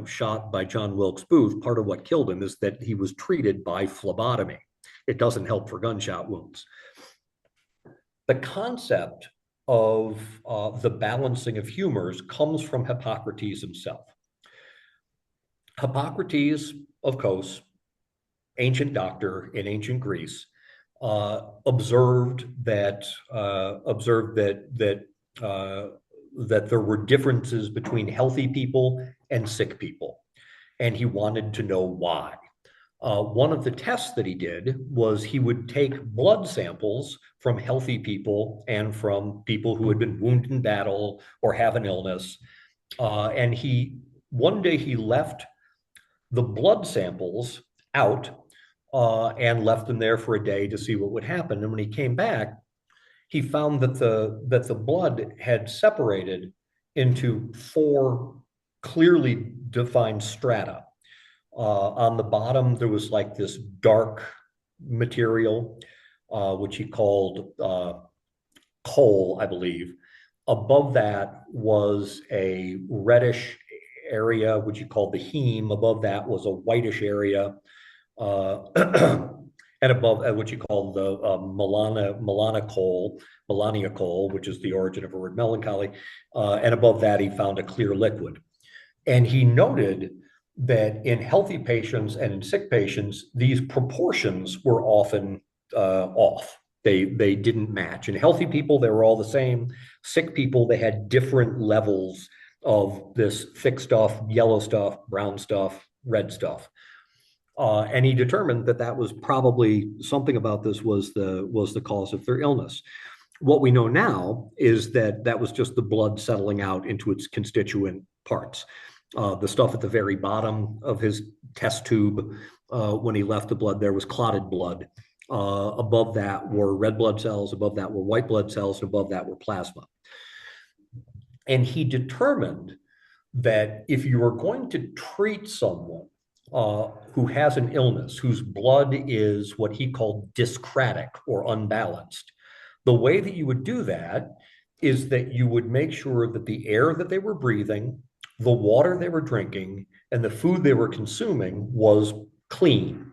shot by John Wilkes Booth, part of what killed him is that he was treated by phlebotomy. It doesn't help for gunshot wounds. The concept of the balancing of humors comes from Hippocrates himself. Hippocrates of Kos, ancient doctor in ancient Greece, observed that there were differences between healthy people and sick people, and he wanted to know why. One of the tests that he did was he would take blood samples from healthy people and from people who had been wounded in battle or have an illness, and one day he left the blood samples out and left them there for a day to see what would happen. And when he came back, he found that the blood had separated into 4 clearly defined strata. On the bottom, there was like this dark material, which he called coal, I believe. Above that was a reddish area, which he called the heme. Above that was a whitish area. And above what you call the melania coal, which is the origin of the word melancholy. And above that, he found a clear liquid. And he noted that in healthy patients and in sick patients, these proportions were often off. They didn't match. In healthy people, they were all the same. Sick people, they had different levels of this thick stuff, yellow stuff, brown stuff, red stuff. And he determined that was probably something about this was the cause of their illness. What we know now is that was just the blood settling out into its constituent parts. The stuff at the very bottom of his test tube, when he left the blood, there was clotted blood. Above that were red blood cells, above that were white blood cells, and above that were plasma. And he determined that if you were going to treat someone who has an illness, whose blood is what he called dyscratic or unbalanced, the way that you would do that is that you would make sure that the air that they were breathing, the water they were drinking, and the food they were consuming was clean.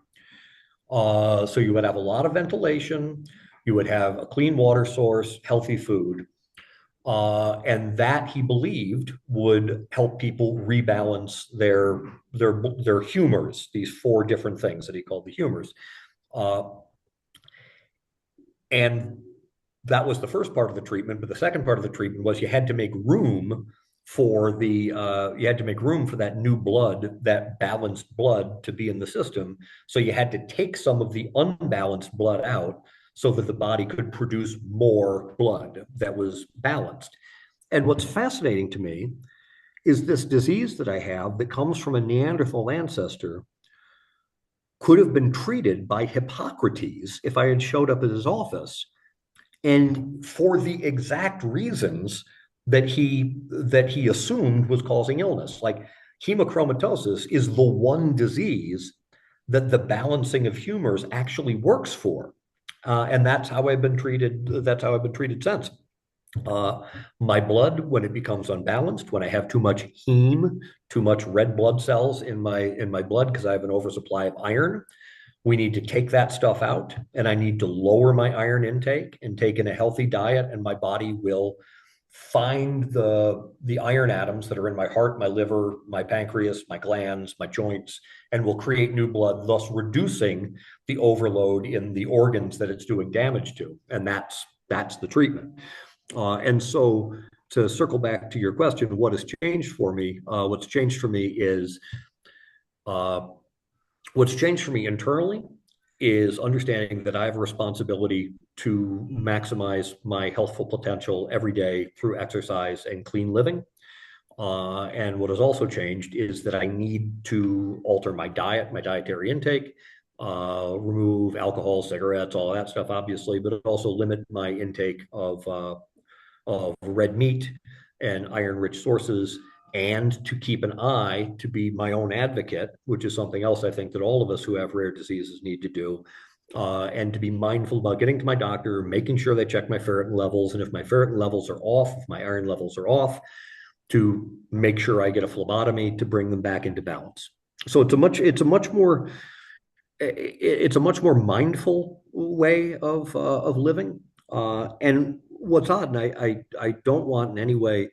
So you would have a lot of ventilation, you would have a clean water source, healthy food. And that he believed would help people rebalance their humors, these 4 different things that he called the humors. And that was the first part of the treatment, but the second part of the treatment was you had to make room for that new blood, that balanced blood, to be in the system. So you had to take some of the unbalanced blood out so that the body could produce more blood that was balanced. And what's fascinating to me is this disease that I have that comes from a Neanderthal ancestor could have been treated by Hippocrates if I had showed up at his office and for the exact reasons that he assumed was causing illness. Like hemochromatosis is the one disease that the balancing of humors actually works for. And that's how I've been treated. That's how I've been treated since. My blood, when it becomes unbalanced, when I have too much heme, too much red blood cells in my blood because I have an oversupply of iron, we need to take that stuff out, and I need to lower my iron intake and take in a healthy diet, and my body will find the iron atoms that are in my heart, my liver, my pancreas, my glands, my joints, and will create new blood, thus reducing the overload in the organs that it's doing damage to. And that's the treatment. And so to circle back to your question, what has changed for me? What's changed for me is what's changed for me internally is understanding that I have a responsibility to maximize my healthful potential every day through exercise and clean living. And what has also changed is that I need to alter my diet, my dietary intake, remove alcohol, cigarettes, all that stuff, obviously, but also limit my intake of red meat and iron-rich sources, and to keep an eye to be my own advocate, which is something else I think that all of us who have rare diseases need to do, and to be mindful about getting to my doctor, making sure they check my ferritin levels, and if my ferritin levels are off, if my iron levels are off, to make sure I get a phlebotomy to bring them back into balance. So it's a much more mindful way of living. And what's odd, and I don't want in any way,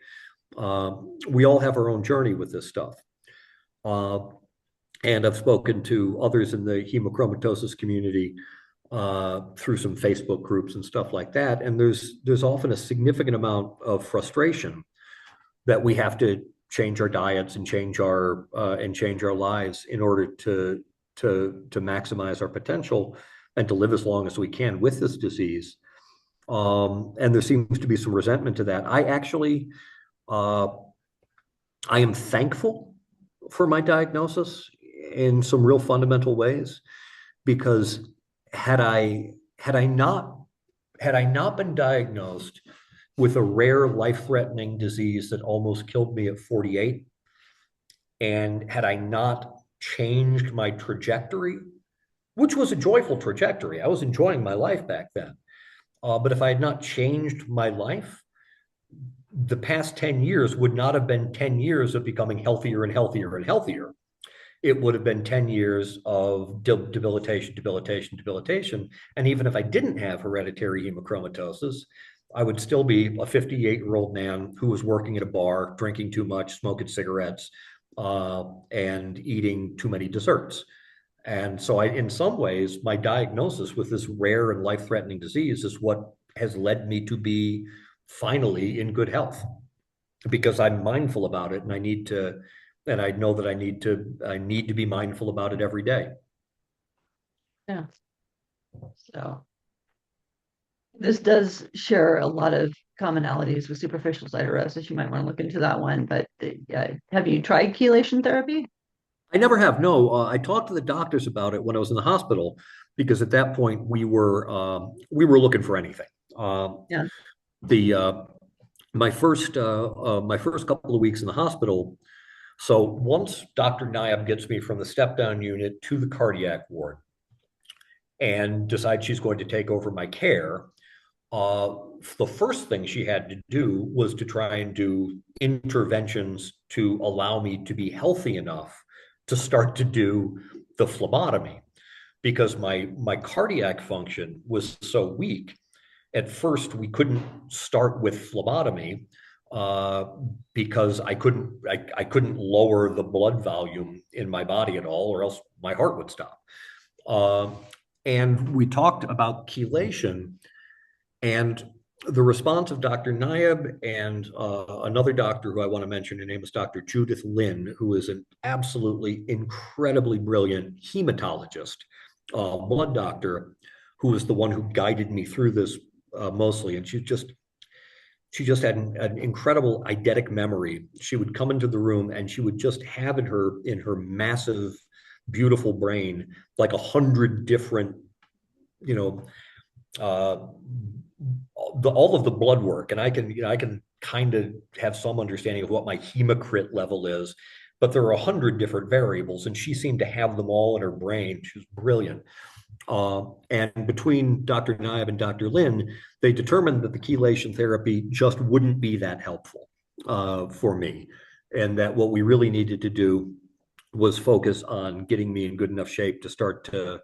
we all have our own journey with this stuff. And I've spoken to others in the hemochromatosis community through some Facebook groups and stuff like that. And there's often a significant amount of frustration that we have to change our diets and change our lives in order to maximize our potential and to live as long as we can with this disease. And there seems to be some resentment to that. I am thankful for my diagnosis in some real fundamental ways, because had I not been diagnosed with a rare life-threatening disease that almost killed me at 48, and had I not changed my trajectory, which was a joyful trajectory, I was enjoying my life back then. But if I had not changed my life, the past 10 years would not have been 10 years of becoming healthier and healthier and healthier. It would have been 10 years of debilitation. And even if I didn't have hereditary hemochromatosis, I would still be a 58-year-old man who was working at a bar, drinking too much, smoking cigarettes, and eating too many desserts. And so in some ways, my diagnosis with this rare and life-threatening disease is what has led me to be finally in good health, because I'm mindful about it, and I know that I need to be mindful about it every day. Yeah. So this does share a lot of commonalities with superficial cirrhosis. You might want to look into that one. But have you tried chelation therapy? I never have. No, I talked to the doctors about it when I was in the hospital, because at that point we were looking for anything. Yeah. My first couple of weeks in the hospital. So once Dr. Nayab gets me from the step-down unit to the cardiac ward and decides she's going to take over my care, the first thing she had to do was to try and do interventions to allow me to be healthy enough to start to do the phlebotomy, because my cardiac function was so weak. At first, we couldn't start with phlebotomy because I couldn't lower the blood volume in my body at all, or else my heart would stop. And we talked about chelation, and the response of Dr. Nayab and another doctor who I want to mention, her name is Dr. Judith Lin, who is an absolutely incredibly brilliant hematologist, blood doctor, who was the one who guided me through this mostly. And she just had an incredible eidetic memory. She would come into the room and she would just have in her massive, beautiful brain like 100 different, all of the blood work, and I can kind of have some understanding of what my hemocrit level is, but there are 100 different variables, and she seemed to have them all in her brain. She was brilliant. And between Dr. Naib and Dr. Lin, they determined that the chelation therapy just wouldn't be that helpful for me, and that what we really needed to do was focus on getting me in good enough shape to start to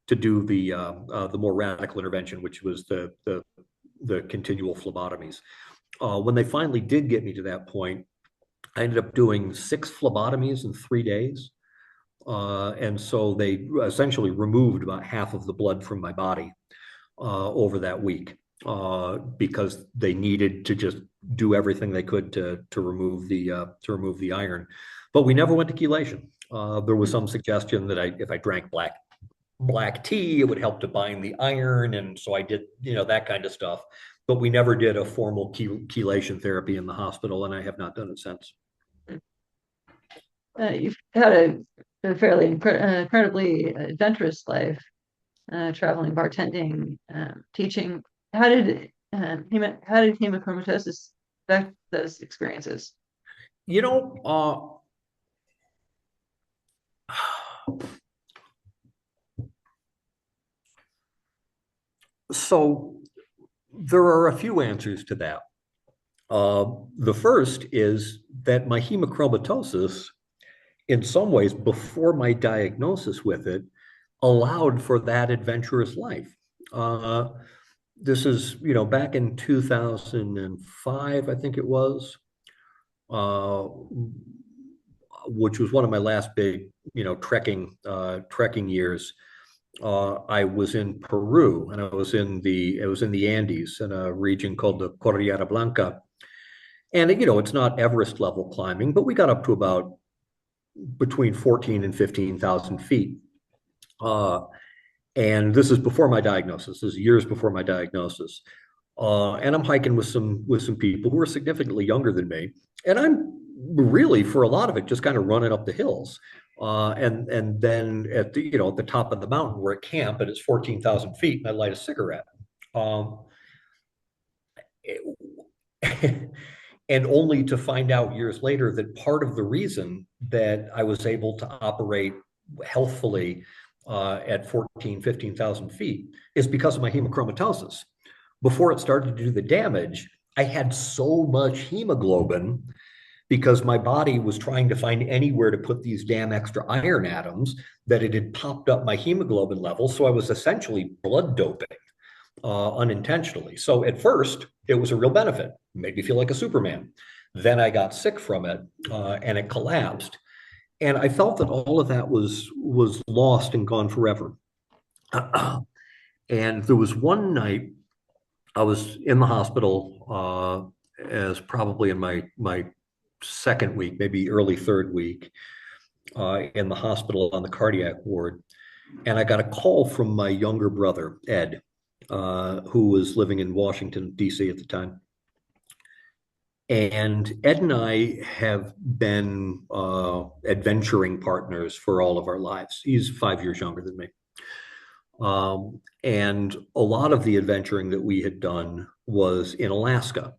do the more radical intervention, which was the continual phlebotomies. When they finally did get me to that point, I ended up doing 6 phlebotomies in 3 days. And so they essentially removed about half of the blood from my body over that week because they needed to just do everything they could to remove the iron. But we never went to chelation. There was some suggestion that if I drank black tea, it would help to bind the iron, and so I did, that kind of stuff. But we never did a formal chelation therapy in the hospital, and I have not done it since. You've had a fairly incredibly adventurous life, traveling, bartending, teaching. How did hemochromatosis affect those experiences? So there are a few answers to that. The first is that my hemochromatosis, in some ways, before my diagnosis with it, allowed for that adventurous life. This is, back in 2005, I think it was, which was one of my last big, trekking years. I was in Peru, and it was in the Andes, in a region called the Cordillera Blanca. And, it's not Everest level climbing, but we got up to about between 14 and 15,000 feet. And this is before my diagnosis. This is years before my diagnosis. And I'm hiking with some people who are significantly younger than me. And I'm really, for a lot of it, just kind of running up the hills. And then at the top of the mountain, we're at camp, and it's 14,000 feet, and I light a cigarette. And only to find out years later that part of the reason that I was able to operate healthfully at 15,000 feet is because of my hemochromatosis. Before it started to do the damage, I had so much hemoglobin because my body was trying to find anywhere to put these damn extra iron atoms that it had popped up my hemoglobin level. So I was essentially blood doping unintentionally. So at first, it was a real benefit. It made me feel like a Superman. Then I got sick from it and it collapsed. And I felt that all of that was lost and gone forever. And there was one night I was in the hospital as probably in my second week, maybe early third week, in the hospital on the cardiac ward. And I got a call from my younger brother, Ed, who was living in Washington, D.C. at the time. And Ed and I have been adventuring partners for all of our lives. He's 5 years younger than me. And a lot of the adventuring that we had done was in Alaska.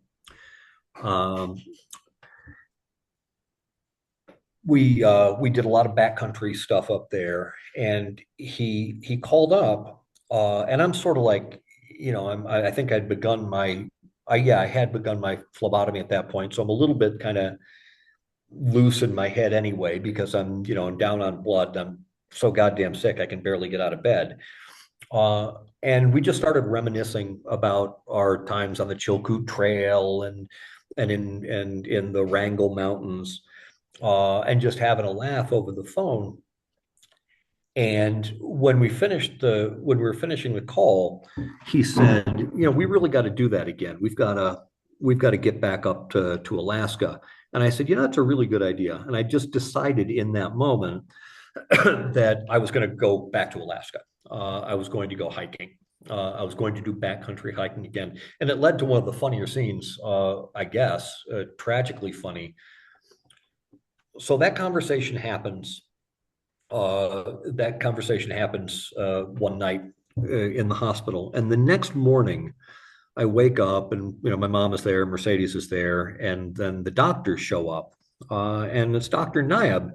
We did a lot of backcountry stuff up there, and he called up, and I'm sort of like, I think I'd begun I had begun my phlebotomy at that point, so I'm a little bit kind of loose in my head anyway because I'm down on blood. I'm so goddamn sick I can barely get out of bed. And we just started reminiscing about our times on the Chilkoot Trail and in the Wrangell Mountains, and just having a laugh over the phone. And when we were finishing the call, he said, we really got to do that again. We've got to get back up to Alaska. And I said, that's a really good idea. And I just decided in that moment that I was going to go back to Alaska. I was going to go hiking. I was going to do backcountry hiking again. And it led to one of the funnier scenes, I guess, tragically funny. So that conversation happens. One night in the hospital. And the next morning, I wake up and, my mom is there, Mercedes is there, and then the doctors show up. And it's Dr. Nayab,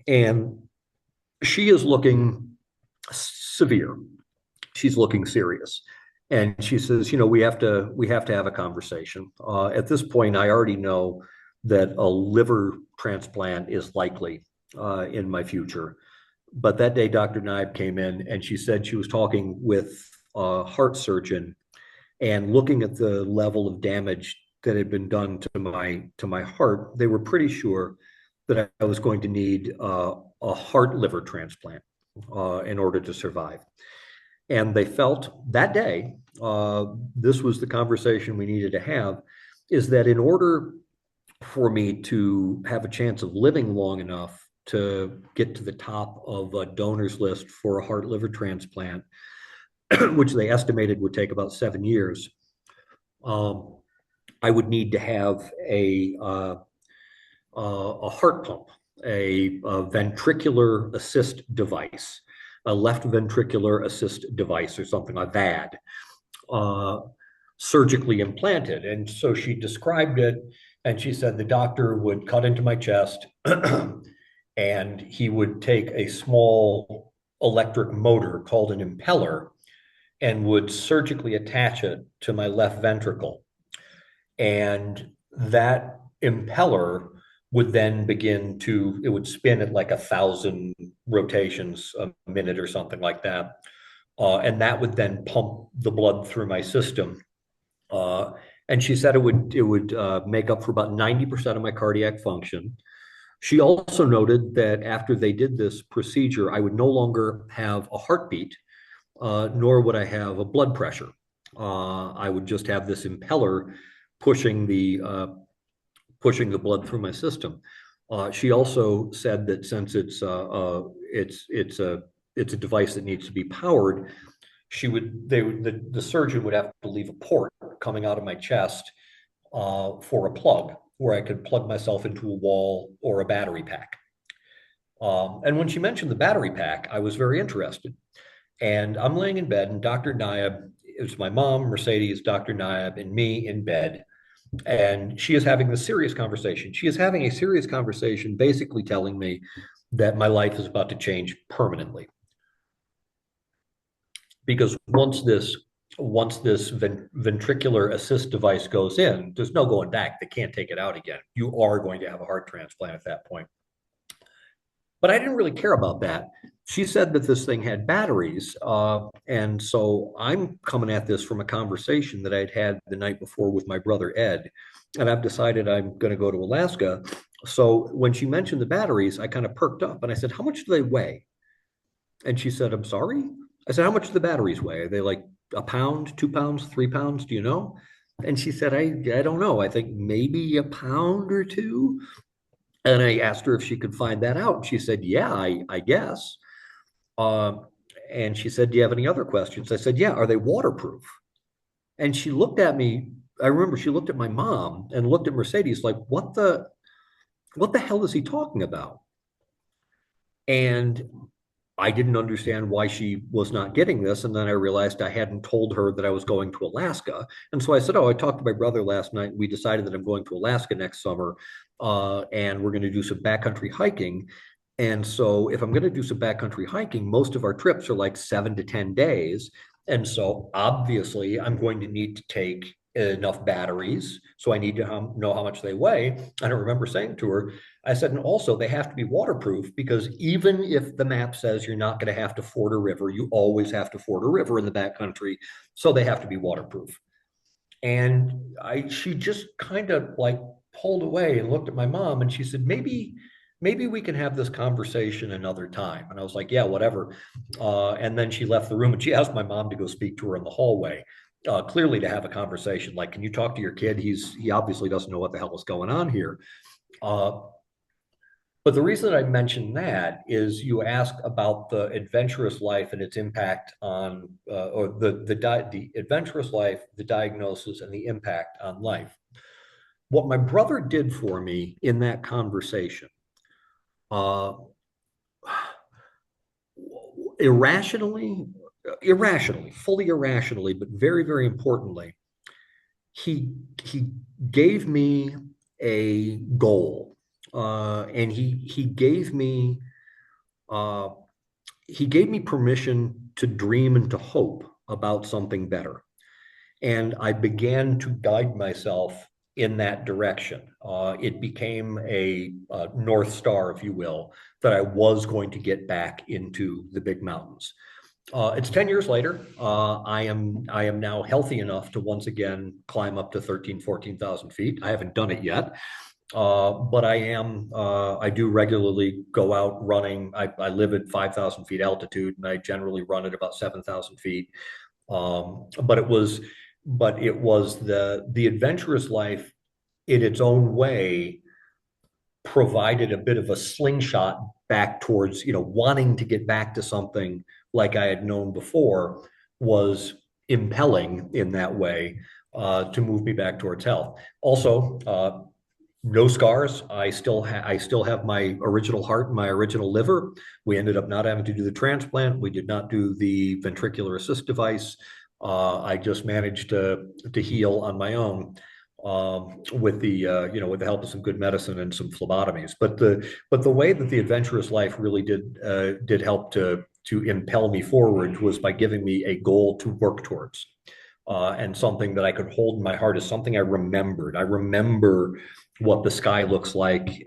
and she is looking severe. She's looking serious. And she says, we have to have a conversation. At this point, I already know that a liver transplant is likely in my future. But that day, Dr. Naib came in and she said she was talking with a heart surgeon and looking at the level of damage that had been done to my heart. They were pretty sure that I was going to need a heart liver transplant in order to survive. And they felt that day, this was the conversation we needed to have, is that in order for me to have a chance of living long enough to get to the top of a donors list for a heart liver transplant, which they estimated would take about 7 years, I would need to have a heart pump, a ventricular assist device, a left ventricular assist device, or something like that, surgically implanted. And so she described it, and she said the doctor would cut into my chest and he would take a small electric motor called an impeller and would surgically attach it to my left ventricle. And that impeller would then it would spin at like 1,000 rotations a minute or something like that. And that would then pump the blood through my system. And she said it would make up for about 90% of my cardiac function. She also noted that after they did this procedure, I would no longer have a heartbeat, nor would I have a blood pressure. I would just have this impeller pushing the blood through my system. She also said that since it's a device that needs to be powered, the surgeon would have to leave a port coming out of my chest for a plug where I could plug myself into a wall or a battery pack. And when she mentioned the battery pack, I was very interested. And I'm laying in bed, and Dr. Nayab, it was my mom, Mercedes, Dr. Nayab, and me in bed. And she is having this serious conversation. She is having a serious conversation, basically telling me that my life is about to change permanently. Because once this ventricular assist device goes in, there's no going back. They can't take it out again. You are going to have a heart transplant at that point. But I didn't really care about that. She said that this thing had batteries. And so I'm coming at this from a conversation that I'd had the night before with my brother, Ed. And I've decided I'm going to go to Alaska. So when she mentioned the batteries, I kind of perked up and I said, "How much do they weigh?" And she said, "I'm sorry?" I said, "How much do the batteries weigh? Are they like a pound, 2 pounds, 3 pounds? Do you know?" And she said, I don't know. I think maybe a pound or two. And I asked her if she could find that out. She said, "Yeah, I guess." And she said, "Do you have any other questions?" I said, "Yeah, are they waterproof?" And she looked at me. I remember she looked at my mom and looked at Mercedes like, what the hell is he talking about? And I didn't understand why she was not getting this. And then I realized I hadn't told her that I was going to Alaska. And so I said, "Oh, I talked to my brother last night. We decided that I'm going to Alaska next summer. And we're going to do some backcountry hiking. And so if I'm going to do some backcountry hiking, most of our trips are like 7 to 10 days. And so obviously I'm going to need to take enough batteries. So I need to know how much they weigh." And I remember saying to her, I said, "And also they have to be waterproof, because even if the map says you're not going to have to ford a river, you always have to ford a river in the backcountry. So they have to be waterproof." And she just kind of like pulled away and looked at my mom and she said, maybe we can have this conversation another time. And I was like, "Yeah, whatever." And then she left the room and she asked my mom to go speak to her in the hallway, clearly to have a conversation. Like, "Can you talk to your kid? He obviously doesn't know what the hell is going on here." But the reason that I mentioned that is you asked about the adventurous life and its impact on, or the adventurous life, the diagnosis, and the impact on life. What my brother did for me in that conversation, uh, irrationally, fully irrationally, but very, very importantly, he he gave me a goal, and uh, he gave me permission to dream and to hope about something better. And I began to guide myself in that direction. It became a North Star, if you will, that I was going to get back into the big mountains. It's 10 years later. I am now healthy enough to once again climb up to 13, 14,000 feet. I haven't done it yet. But I do regularly go out running. I live at 5,000 feet altitude, and I generally run at about 7,000 feet. But it was the adventurous life in its own way provided a bit of a slingshot back towards, wanting to get back to something like I had known before was impelling in that way, to move me back towards health. Also, no scars. I still have my original heart and my original liver. We ended up not having to do the transplant. We did not do the ventricular assist device. I just managed to heal on my own, with the help of some good medicine and some phlebotomies. But the way that the adventurous life really did help to impel me forward was by giving me a goal to work towards, and something that I could hold in my heart is something I remembered. I remember what the sky looks like,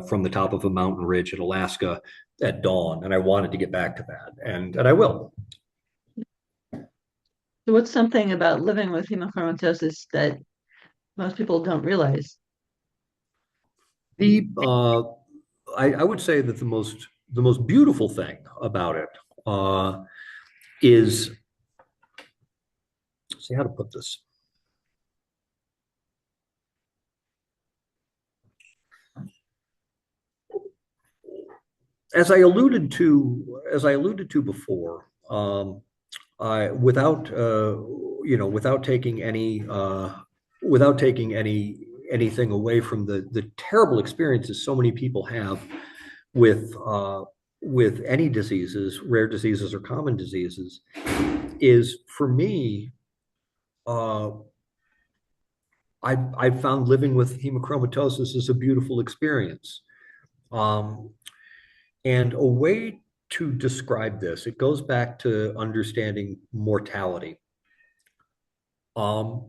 from the top of a mountain ridge in Alaska at dawn, and I wanted to get back to that, and I will. So what's something about living with hemochromatosis that most people don't realize? The I would say that the most beautiful thing about it, is, see how to put this. As I alluded to before, I without taking anything away from the terrible experiences so many people have with any diseases, rare diseases or common diseases, is for me, uh, I found living with hemochromatosis is a beautiful experience. Um, and a way to describe this, it goes back to understanding mortality. Um,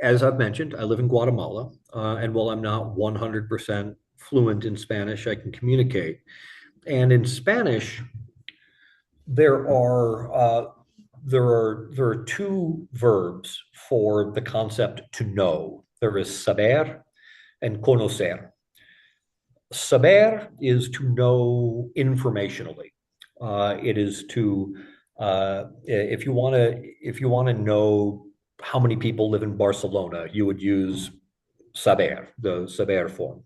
as I've mentioned, I live in Guatemala, and while I'm not 100% fluent in Spanish, I can communicate. And in Spanish, there are two verbs for the concept to know. There is saber and conocer. Saber is to know informationally. It is to, if you want to know how many people live in Barcelona, you would use saber, the saber form,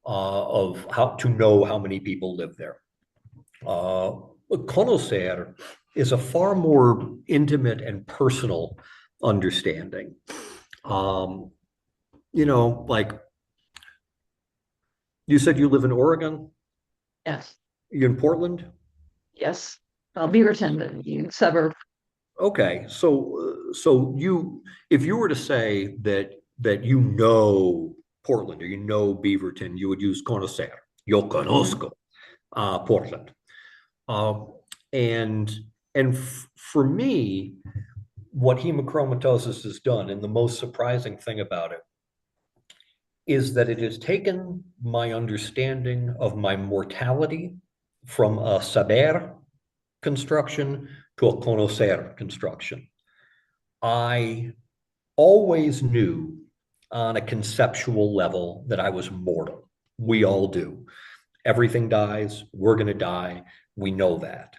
of how to know how many people live there. Conocer is a far more intimate and personal understanding. Like you said, you live in Oregon. Yes. You in Portland? Yes. Well, Beaverton, but you suburb. Okay, so if you were to say that Portland or Beaverton, you would use conocer. Yo conozco Portland. Um, and for me, what hemochromatosis has done, and the most surprising thing about it, is that it has taken my understanding of my mortality from a saber construction to a conocer construction. I always knew on a conceptual level that I was mortal. We all do. Everything dies. We're going to die. We know that.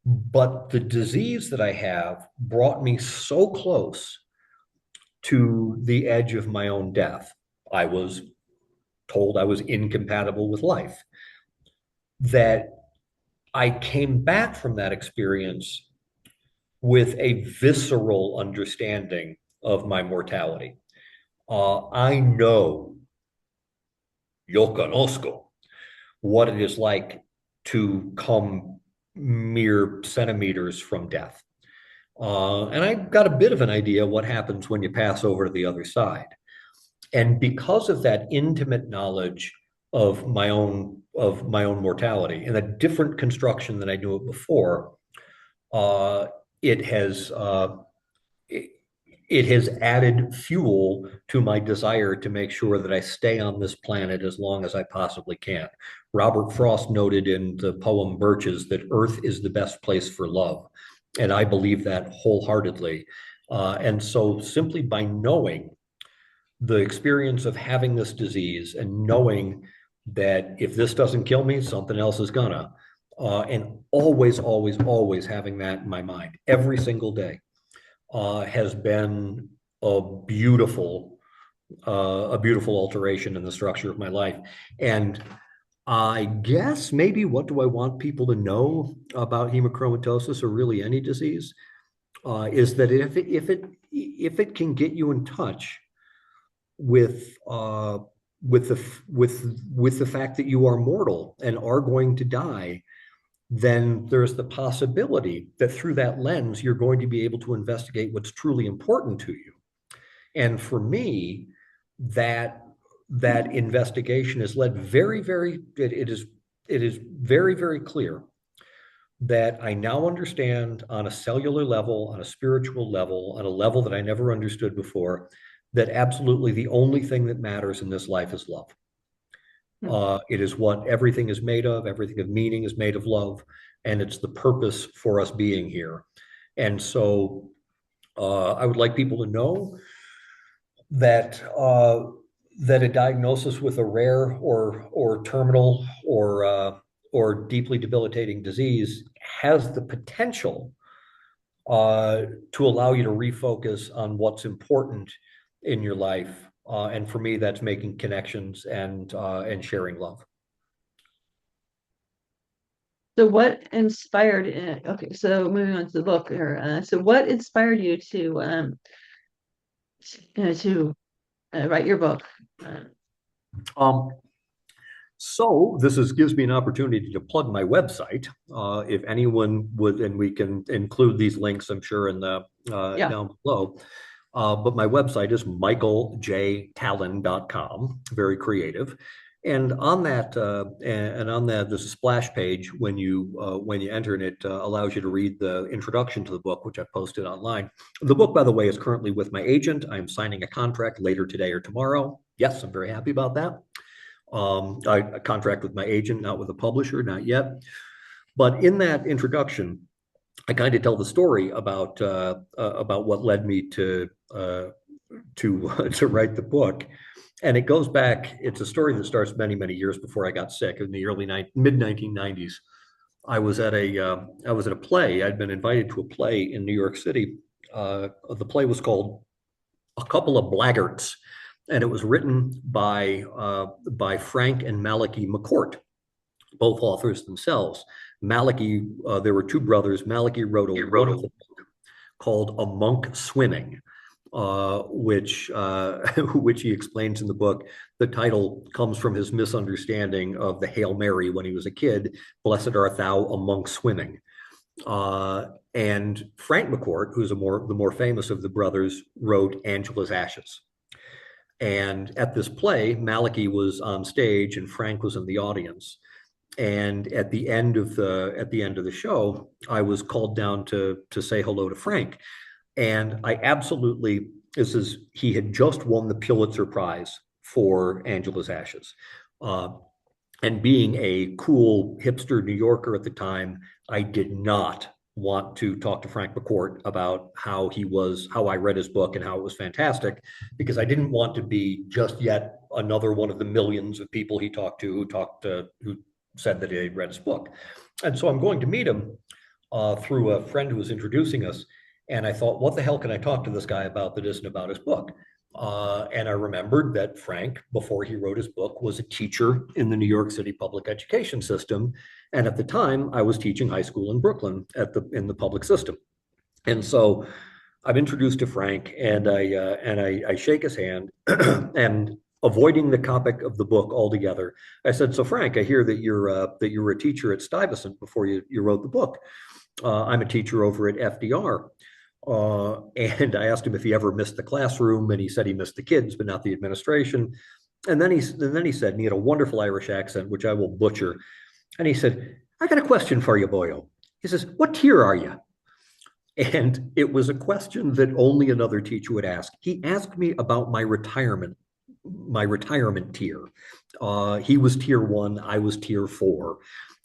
But the disease that I have brought me so close to the edge of my own death. I was told I was incompatible with life, that I came back from that experience with a visceral understanding of my mortality. I know, yo conozco, what it is like to come mere centimeters from death. And I got a bit of an idea what happens when you pass over to the other side. And because of that intimate knowledge of my own mortality and a different construction than I knew it before, uh, it has it, it has added fuel to my desire to make sure that I stay on this planet as long as I possibly can. Robert Frost noted in the poem Birches that Earth is the best place for love. And I believe that wholeheartedly. And so simply by knowing the experience of having this disease and knowing that if this doesn't kill me, something else is gonna, and always, always, always having that in my mind every single day has been a beautiful, a beautiful alteration in the structure of my life. And I guess maybe what do I want people to know about hemochromatosis or really any disease is that if it can get you in touch with with the fact that you are mortal and are going to die, then there's the possibility that through that lens, you're going to be able to investigate what's truly important to you. And for me, that investigation has led it is very, very clear that I now understand on a cellular level, on a spiritual level, on a level that I never understood before, that absolutely the only thing that matters in this life is love. It is what everything is made of. Everything of meaning is made of love, and it's the purpose for us being here. And so I would like people to know that that a diagnosis with a rare or terminal or deeply debilitating disease has the potential to allow you to refocus on what's important in your life. And for me, that's making connections and sharing love. So what inspired, okay, so moving on to the book here. So what inspired you to write your book? So gives me an opportunity to plug my website. If anyone would, and we can include these links, I'm sure, in the down below. But my website is michaeljtalon.com, very creative. And on that, there's a splash page when you enter, and it allows you to read the introduction to the book, which I posted online. The book, by the way, is currently with my agent. I'm signing a contract later today or tomorrow. Yes, I'm very happy about that. A contract with my agent, not with a publisher, not yet. But in that introduction, I kind of tell the story about what led me to write the book, and it goes back. It's a story that starts many, many years before I got sick in the mid 1990s. I was at a play. I'd been invited to a play in New York City. The play was called A Couple of Blaggarts, and it was written by Frank and Malachi McCourt, both authors themselves. Malachi, there were two brothers. Malachi wrote a wonderful book called A Monk Swimming, which he explains in the book. The title comes from his misunderstanding of the Hail Mary when he was a kid. Blessed art thou, a monk swimming. And Frank McCourt, who's the more famous of the brothers, wrote Angela's Ashes. And at this play, Malachi was on stage and Frank was in the audience. And at the end of the show, I was called down to say hello to Frank. And he had just won the Pulitzer Prize for Angela's Ashes. And being a cool hipster New Yorker at the time, I did not want to talk to Frank McCourt about how I read his book and how it was fantastic, because I didn't want to be just yet another one of the millions of people he talked to who said that he had read his book. And so I'm going to meet him through a friend who was introducing us. And I thought, what the hell can I talk to this guy about that isn't about his book? And I remembered that Frank, before he wrote his book, was a teacher in the New York City public education system. And at the time, I was teaching high school in Brooklyn in the public system. And so I'm introduced to Frank, and I shake his hand, and avoiding the topic of the book altogether, I said, "So Frank, I hear that you were a teacher at Stuyvesant before you wrote the book. I'm a teacher over at FDR. And I asked him if he ever missed the classroom, and he said he missed the kids, but not the administration. And then he said, and he had a wonderful Irish accent, which I will butcher. And he said, I got a question for you, boyo. He says, what tier are you? And it was a question that only another teacher would ask. He asked me about my retirement tier. He was tier 1, I was tier 4.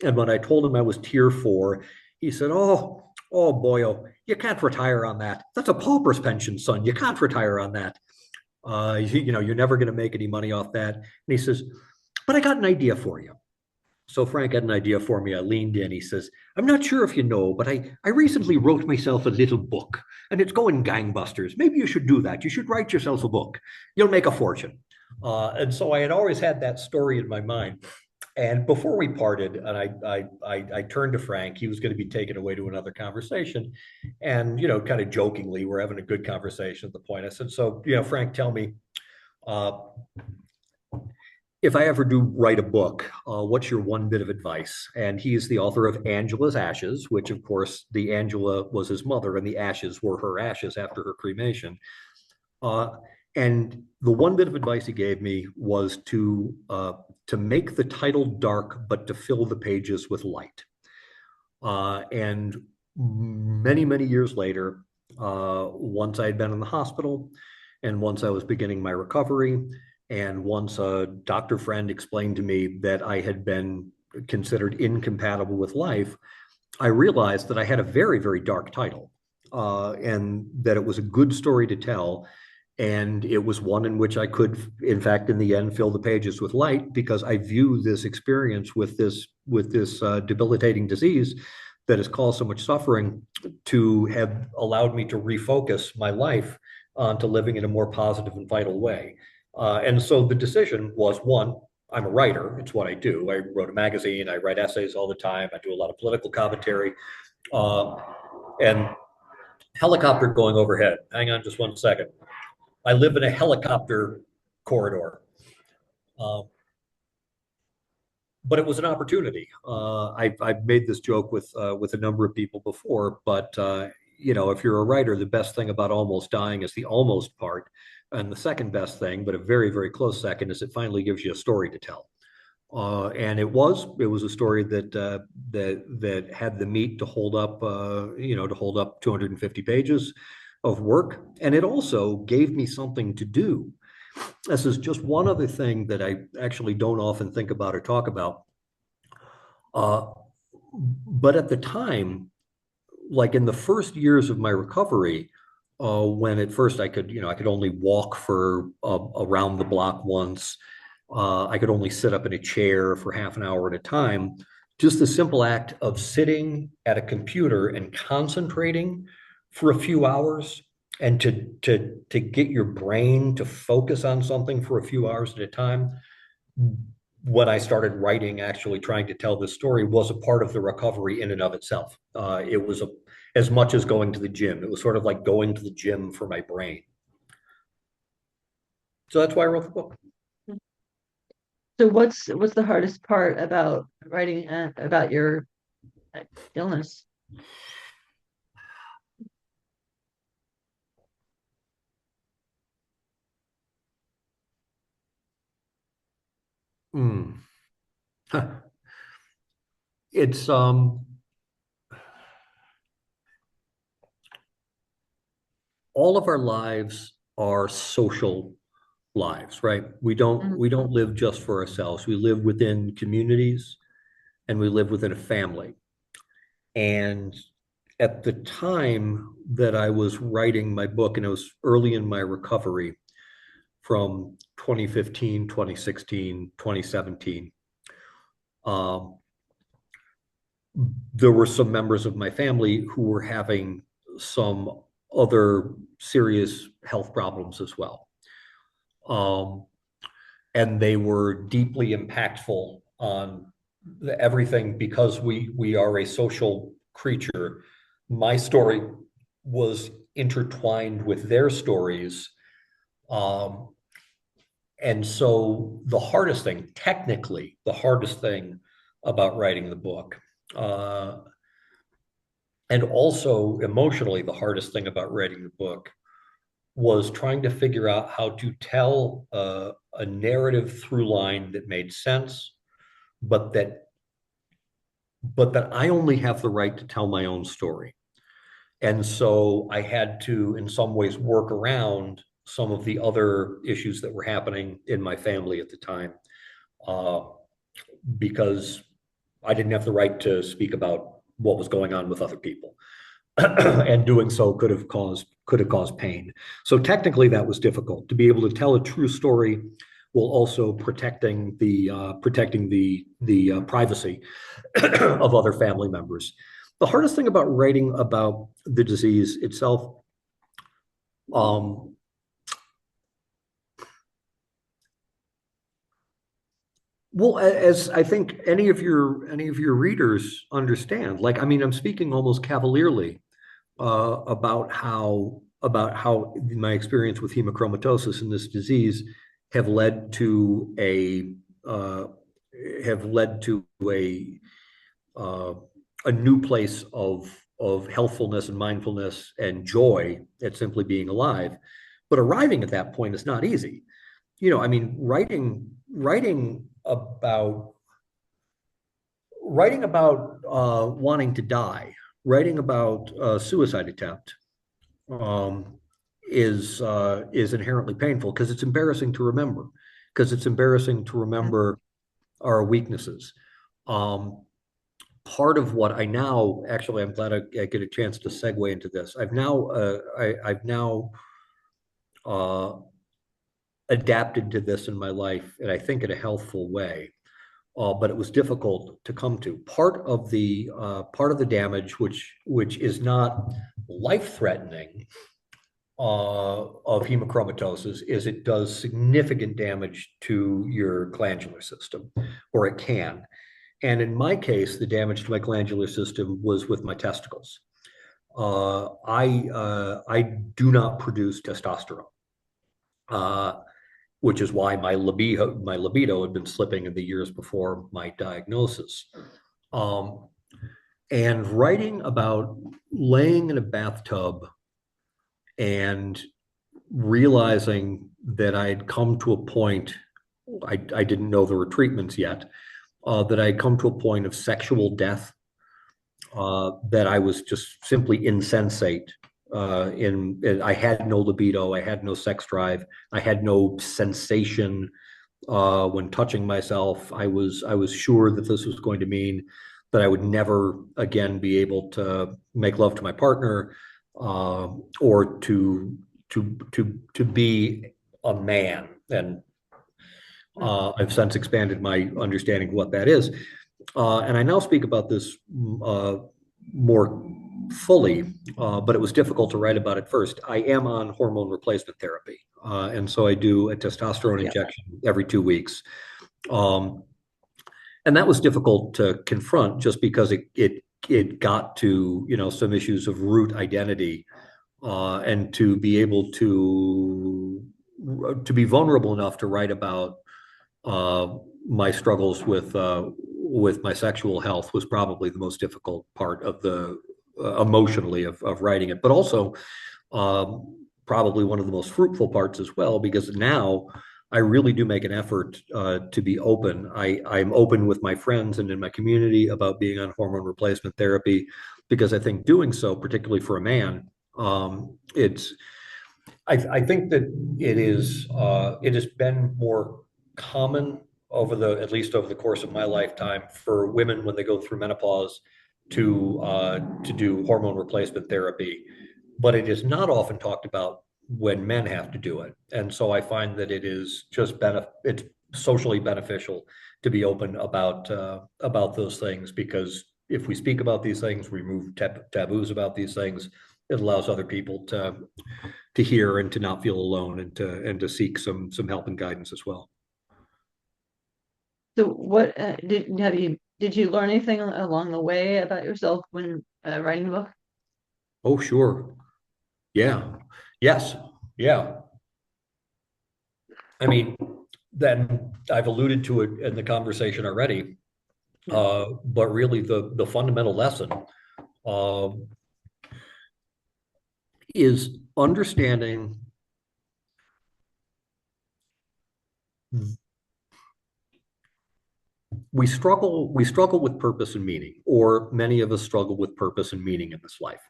And when I told him I was tier 4, he said, oh boyo, you can't retire on that. That's a pauper's pension, son. You can't retire on that. You're never going to make any money off that. And he says, but I got an idea for you. So Frank had an idea for me. I leaned in. He says, I'm not sure if you know, but I recently wrote myself a little book, and it's going gangbusters. Maybe you should do that. You should write yourself a book. You'll make a fortune. And so I had always had that story in my mind. And before we parted, and I turned to Frank, he was going to be taken away to another conversation. And, kind of jokingly, we're having a good conversation at the point. I said, so, Frank, tell me, if I ever do write a book, what's your one bit of advice? And he's the author of Angela's Ashes, which, of course, the Angela was his mother, and the ashes were her ashes after her cremation. And the one bit of advice he gave me was to make the title dark, but to fill the pages with light. And many, many years later, once I had been in the hospital, and once I was beginning my recovery, and once a doctor friend explained to me that I had been considered incompatible with life, I realized that I had a very, very dark title, and that it was a good story to tell. And it was one in which I could, in fact, in the end, fill the pages with light, because I view this experience with this debilitating disease that has caused so much suffering to have allowed me to refocus my life onto living in a more positive and vital way. And so the decision was, one, I'm a writer. It's what I do. I wrote a magazine. I write essays all the time. I do a lot of political commentary. And helicopter going overhead. Hang on just one second. I live in a helicopter corridor. But it was an opportunity. I've made this joke with a number of people before, but if you're a writer, the best thing about almost dying is the almost part. And the second best thing, but a very, very close second, is it finally gives you a story to tell. And it was a story that had the meat to hold up, 250 pages of work. And it also gave me something to do. This is just one other thing that I actually don't often think about or talk about. But at the time, like in the first years of my recovery, when at first I could only walk for around the block once. I could only sit up in a chair for half an hour at a time. Just the simple act of sitting at a computer and concentrating for a few hours, and to get your brain to focus on something for a few hours at a time. When I started writing, actually trying to tell this story, was a part of the recovery in and of itself. It was as much as going to the gym. It was sort of like going to the gym for my brain. So that's why I wrote the book. So what's the hardest part about writing about your illness? It's all of our lives are social lives, right? We don't live just for ourselves. We live within communities, and we live within a family. And at the time that I was writing my book, and it was early in my recovery from 2015, 2016, 2017, there were some members of my family who were having some other serious health problems as well. And they were deeply impactful on everything, because we are a social creature. My story was intertwined with their stories. And so the hardest thing, technically, the hardest thing about writing the book And also emotionally, the hardest thing about writing the book was trying to figure out how to tell a narrative through line that made sense, but that I only have the right to tell my own story. And so I had to, in some ways, work around some of the other issues that were happening in my family at the time, uh, because I didn't have the right to speak about what was going on with other people. And doing so could have caused pain. So technically, that was difficult. To be able to tell a true story while also protecting the privacy of other family members. The hardest thing about writing about the disease itself, um, well, as I think any of your readers understand, like I mean, I'm speaking almost cavalierly about how my experience with hemochromatosis and this disease have led to a uh, have led to uh, a new place of healthfulness and mindfulness and joy at simply being alive. But arriving at that point is not easy. I mean, writing about wanting to die, writing about suicide attempt, um, is inherently painful because it's embarrassing to remember, because it's embarrassing to remember our weaknesses. Um, Part of what I now actually, I'm glad I get a chance to segue into this. I've now uh, adapted to this in my life, and I think in a healthful way. But it was difficult to come to. Part of the damage, which is not life-threatening, of hemochromatosis, is it does significant damage to your glandular system, or it can. And in my case, the damage to my glandular system was with my testicles. I do not produce testosterone, uh, which is why my libido had been slipping in the years before my diagnosis. Um, and writing about laying in a bathtub and realizing that I had come to a point, I didn't know there were treatments yet, that I had come to a point of sexual death, that I was just simply insensate. I had no libido, I had no sex drive, I had no sensation when touching myself. I was sure that this was going to mean that I would never again be able to make love to my partner, or to be a man. And I've since expanded my understanding of what that is. And I now speak about this more fully, but it was difficult to write about it first. I am on hormone replacement therapy, and so I do a testosterone injection every 2 weeks. Um, and that was difficult to confront just because it got to some issues of root identity, and to be able to be vulnerable enough to write about my struggles with my sexual health was probably the most difficult part of the emotionally of writing it, but also probably one of the most fruitful parts as well, because now I really do make an effort to be open. I'm open with my friends and in my community about being on hormone replacement therapy, because I think doing so, particularly for a man, it's I think that it has been more common at least over the course of my lifetime, for women when they go through menopause to do hormone replacement therapy, but it is not often talked about when men have to do it. And so I find that it's socially beneficial to be open about those things, because if we speak about these things, we remove taboos about these things. It allows other people to hear and to not feel alone, and to seek some help and guidance as well. So what did you learn anything along the way about yourself when writing the book? Oh, sure. Yeah. Yes. Yeah. I mean, then I've alluded to it in the conversation already, Yeah. but really the fundamental lesson um, is understanding we struggle with purpose and meaning, or many of us struggle with purpose and meaning in this life.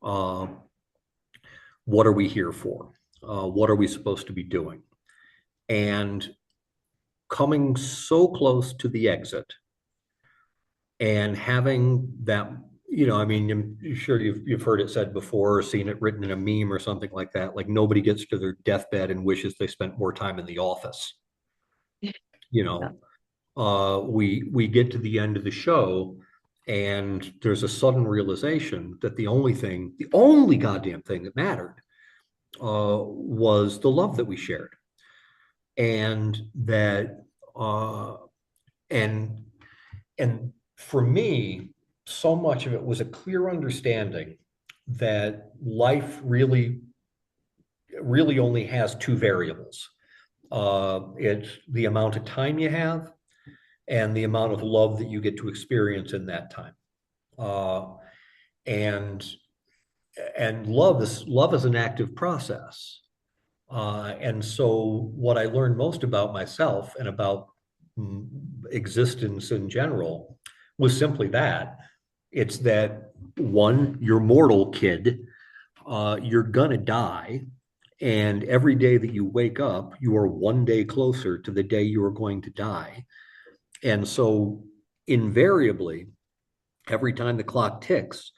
Uh, what are we here for? What are we supposed to be doing? And coming so close to the exit and having that, I mean, I'm sure you've heard it said before, or seen it written in a meme or something like that, like nobody gets to their deathbed and wishes they spent more time in the office. You Yeah. know, we get to the end of the show, and there's a sudden realization that the only goddamn thing that mattered, was the love that we shared, and that, and and for me, so much of it was a clear understanding that life really only has two variables. It's the amount of time you have and the amount of love that you get to experience in that time. Uh, and and love is an active process. And so what I learned most about myself and about existence in general was simply that. It's that, one, you're mortal, kid. You're gonna die. And every day that you wake up, you are one day closer to the day you are going to die. And so invariably, every time the clock ticks,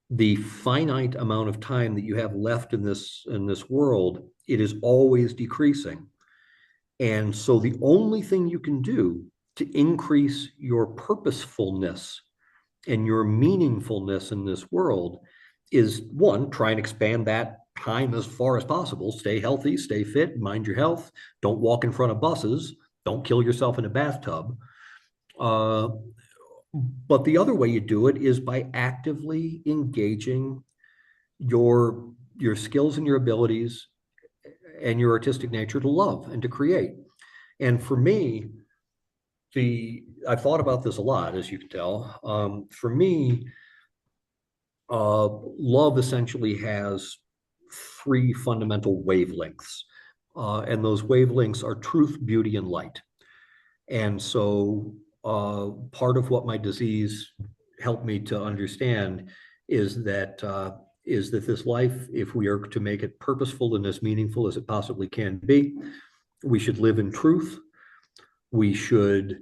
the finite amount of time that you have left in this world, it is always decreasing. And so the only thing you can do to increase your purposefulness and your meaningfulness in this world is, one, try and expand that time as far as possible. Stay healthy, stay fit, mind your health, don't walk in front of buses, don't kill yourself in a bathtub. Uh, but the other way you do it is by actively engaging your skills and your abilities and your artistic nature to love and to create. And for me, I've thought about this a lot, as you can tell. For me, love essentially has three fundamental wavelengths, and those wavelengths are truth, beauty, and light. And so, part of what my disease helped me to understand is that this life, if we are to make it purposeful and as meaningful as it possibly can be, we should live in truth. We should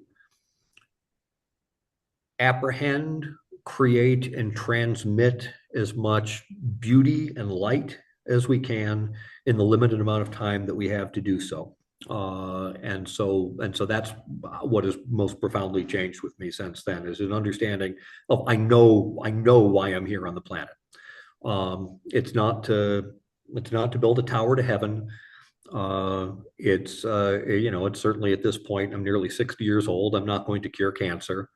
apprehend, create, and transmit as much beauty and light as we can in the limited amount of time that we have to do so. And so that's what has most profoundly changed with me since then, is an understanding of, I know why I'm here on the planet. It's not to build a tower to heaven. It's certainly, at this point, I'm nearly 60 years old. I'm not going to cure cancer.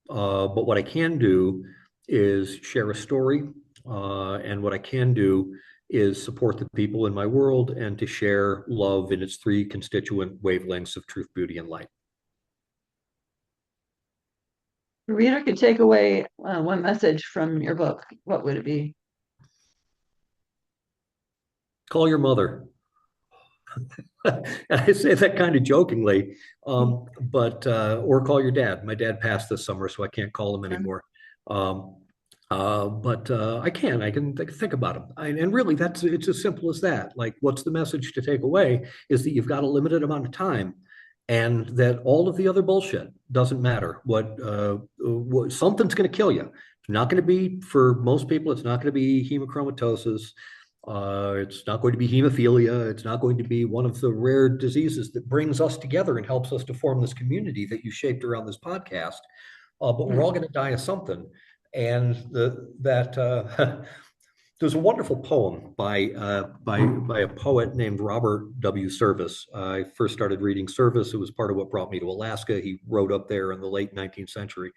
But what I can do is share a story, and what I can do is support the people in my world and to share love in its three constituent wavelengths of truth, beauty, and light. The reader could take away one message from your book. What would it be? Call your mother. And I say that kind of jokingly, but or call your dad. My dad passed this summer, so I can't call him anymore. Um, but I can think about him. And really, it's as simple as that. Like, what's the message to take away is that you've got a limited amount of time, and that all of the other bullshit doesn't matter. What something's going to kill you. It's not going to be, for most people, it's not going to be hemochromatosis. It's not going to be hemophilia. It's not going to be one of the rare diseases that brings us together and helps us to form this community that you shaped around this podcast. But we're all going to die of something. And there's a wonderful poem by a poet named Robert W. Service. I first started reading Service. It was part of what brought me to Alaska. He wrote up there in the late 19th century.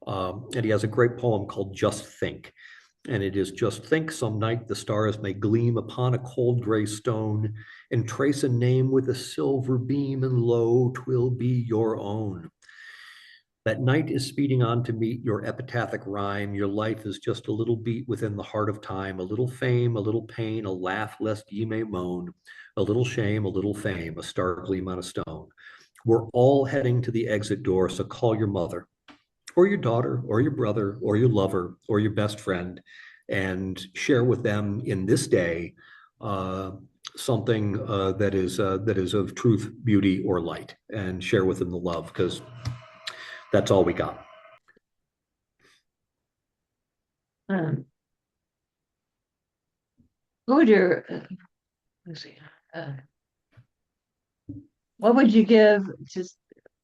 And he has a great poem called Just Think. And it is, just think, some night the stars may gleam upon a cold gray stone, and trace a name with a silver beam, and lo, 'twill be your own. That night is speeding on to meet your epitaphic rhyme. Your life is just a little beat within the heart of time, a little fame, a little pain, a laugh lest ye may moan, a little shame, a little fame, a star gleam on a stone. We're all heading to the exit door, so call your mother or your daughter or your brother or your lover or your best friend and share with them in this day uh, something that is of truth, beauty, or light, and share with them the love, because that's all we got. Um, what would your, let's see, uh, what would you give to,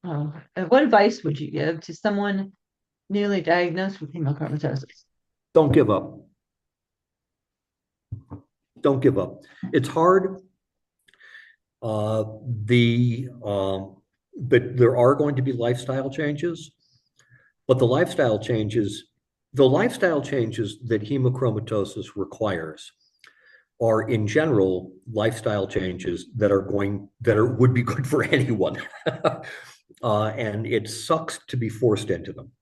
what advice would you give to someone newly diagnosed with hemochromatosis? Don't give up. Don't give up. It's hard. Uh, but there are going to be lifestyle changes, but the lifestyle changes that hemochromatosis requires are in general lifestyle changes would be good for anyone. And it sucks to be forced into them.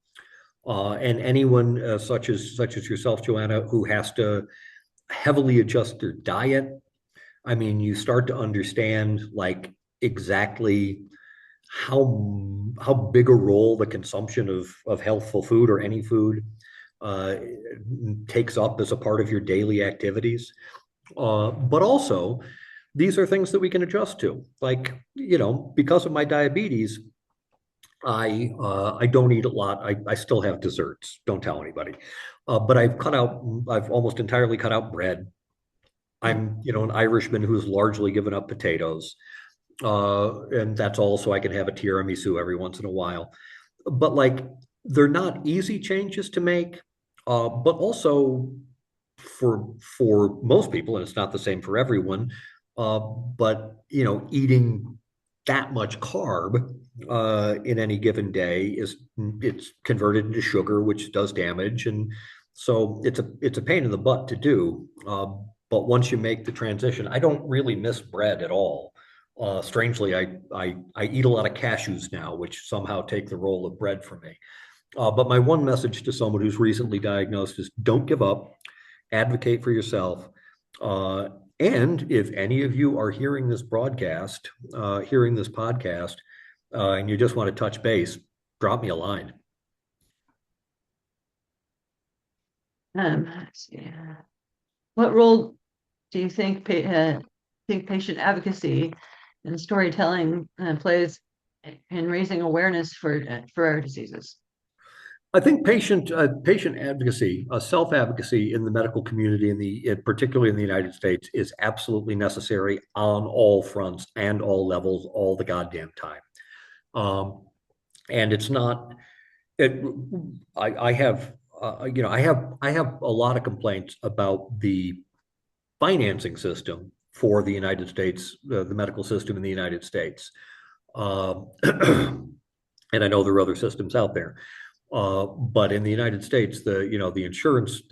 And anyone such as yourself, Joanna, who has to heavily adjust their diet. I mean, you start to understand like exactly how big a role the consumption of healthful food or any food uh, takes up as a part of your daily activities. But also, these are things that we can adjust to. Like, because of my diabetes, I don't eat a lot. I still have desserts. Don't tell anybody. But I've almost entirely cut out bread. I'm, an Irishman who's largely given up potatoes. And that's all so I can have a tiramisu every once in a while. But like, they're not easy changes to make, but also for most people, and it's not the same for everyone. But eating that much carb in any given day it's converted into sugar, which does damage, and so it's a pain in the butt to do. But once you make the transition, I don't really miss bread at all. Strangely, I eat a lot of cashews now, which somehow take the role of bread for me. But my one message to someone who's recently diagnosed is don't give up, advocate for yourself. And if any of you are hearing this broadcast, hearing this podcast, and you just want to touch base, drop me a line. Let's see. What role do you think patient advocacy and storytelling plays in raising awareness for our diseases? I think patient advocacy, self-advocacy in the medical community, particularly in the United States, is absolutely necessary on all fronts and all levels, all the goddamn time. And it's not. I have I have a lot of complaints about the financing system for the United States, the medical system in the United States. And I know there are other systems out there. But in the United States, the insurance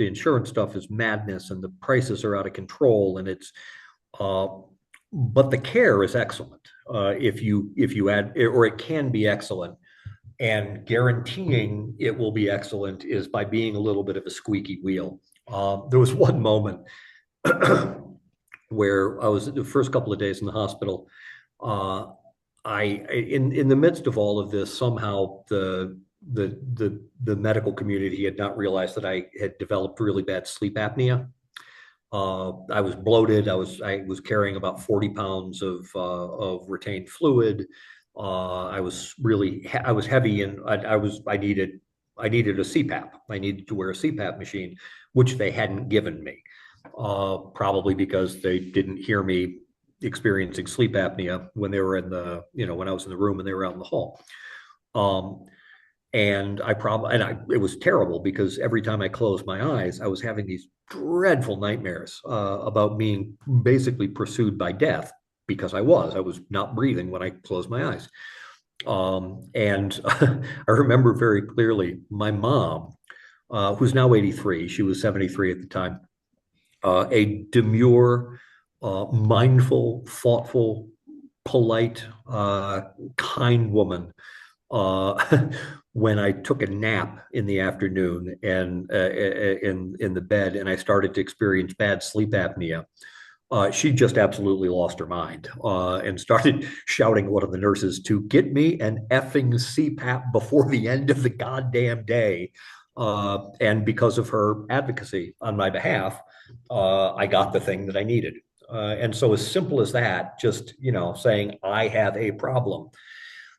stuff is madness, and the prices are out of control, and but the care is excellent. If you add, or it can be excellent, and guaranteeing it will be excellent is by being a little bit of a squeaky wheel. There was one moment where I was the first couple of days in the hospital. In the midst of all of this, somehow the medical community had not realized that I had developed really bad sleep apnea. I was bloated. I was carrying about 40 pounds of retained fluid. I was heavy, and I needed a CPAP. I needed to wear a CPAP machine, which they hadn't given me, probably because they didn't hear me experiencing sleep apnea when they were when I was in the room and they were out in the hall. And it was terrible because every time I closed my eyes, I was having these dreadful nightmares about being basically pursued by death, because I was not breathing when I closed my eyes. And I remember very clearly my mom, who's now 83, she was 73 at the time, a demure, mindful, thoughtful, polite, kind woman, when I took a nap in the afternoon and in the bed, and I started to experience bad sleep apnea. She just absolutely lost her mind and started shouting at one of the nurses to get me an effing CPAP before the end of the goddamn day. And because of her advocacy on my behalf, I got the thing that I needed. And so, as simple as that, just saying I have a problem.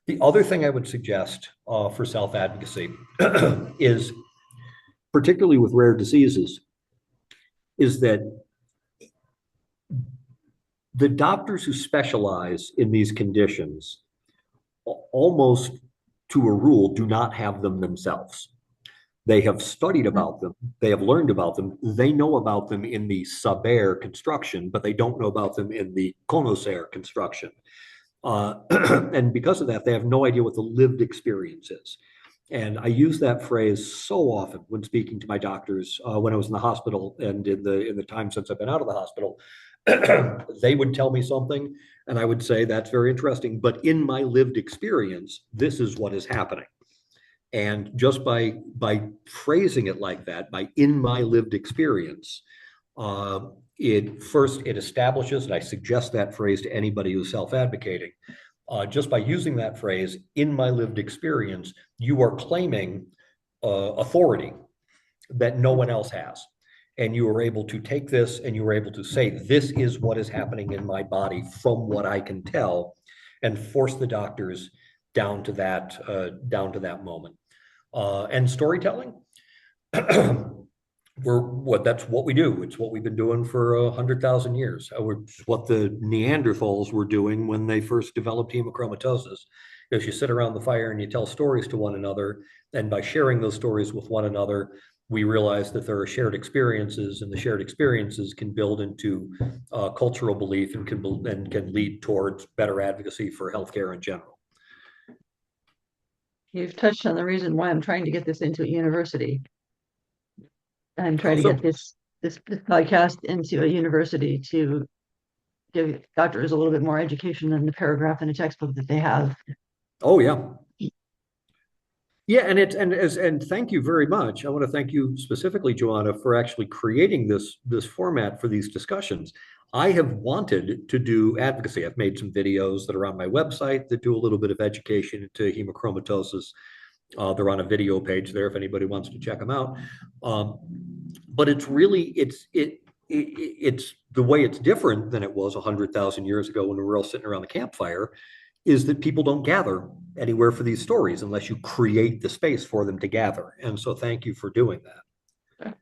The other thing I would suggest for self-advocacy is, particularly with rare diseases, is that the doctors who specialize in these conditions almost to a rule do not have them themselves. They have studied about them. They have learned about them. They know about them in the saber construction, but they don't know about them in the conocer construction. And because of that, they have no idea what the lived experience is. And I use that phrase so often when speaking to my doctors when I was in the hospital and in the time since I've been out of the hospital. They would tell me something, and I would say, that's very interesting. But in my lived experience, this is what is happening. And just by phrasing it like that, by in my lived experience, it establishes, and I suggest that phrase to anybody who's self-advocating. Just by using that phrase, in my lived experience, you are claiming authority that no one else has. And you are able to take this and you are able to say, this is what is happening in my body from what I can tell, and force the doctors down to that moment. And storytelling, that's what we do. It's what we've been doing for 100,000 years. It's what the Neanderthals were doing when they first developed hemochromatosis. Because you sit around the fire and you tell stories to one another, and by sharing those stories with one another, we realize that there are shared experiences, and the shared experiences can build into cultural belief and can lead towards better advocacy for healthcare in general. You've touched on the reason why I'm trying to get this into a university. I'm trying to get this podcast into a university to give doctors a little bit more education than the paragraph in a textbook that they have. Oh yeah. Yeah, and thank you very much. I want to thank you specifically, Joanna, for actually creating this format for these discussions. I have wanted to do advocacy. I've made some videos that are on my website that do a little bit of education into hemochromatosis. They're on a video page there if anybody wants to check them out. But it's really it's the way it's different than it was 100,000 years ago when we were all sitting around the campfire, is that people don't gather anywhere for these stories unless you create the space for them to gather. And so thank you for doing that.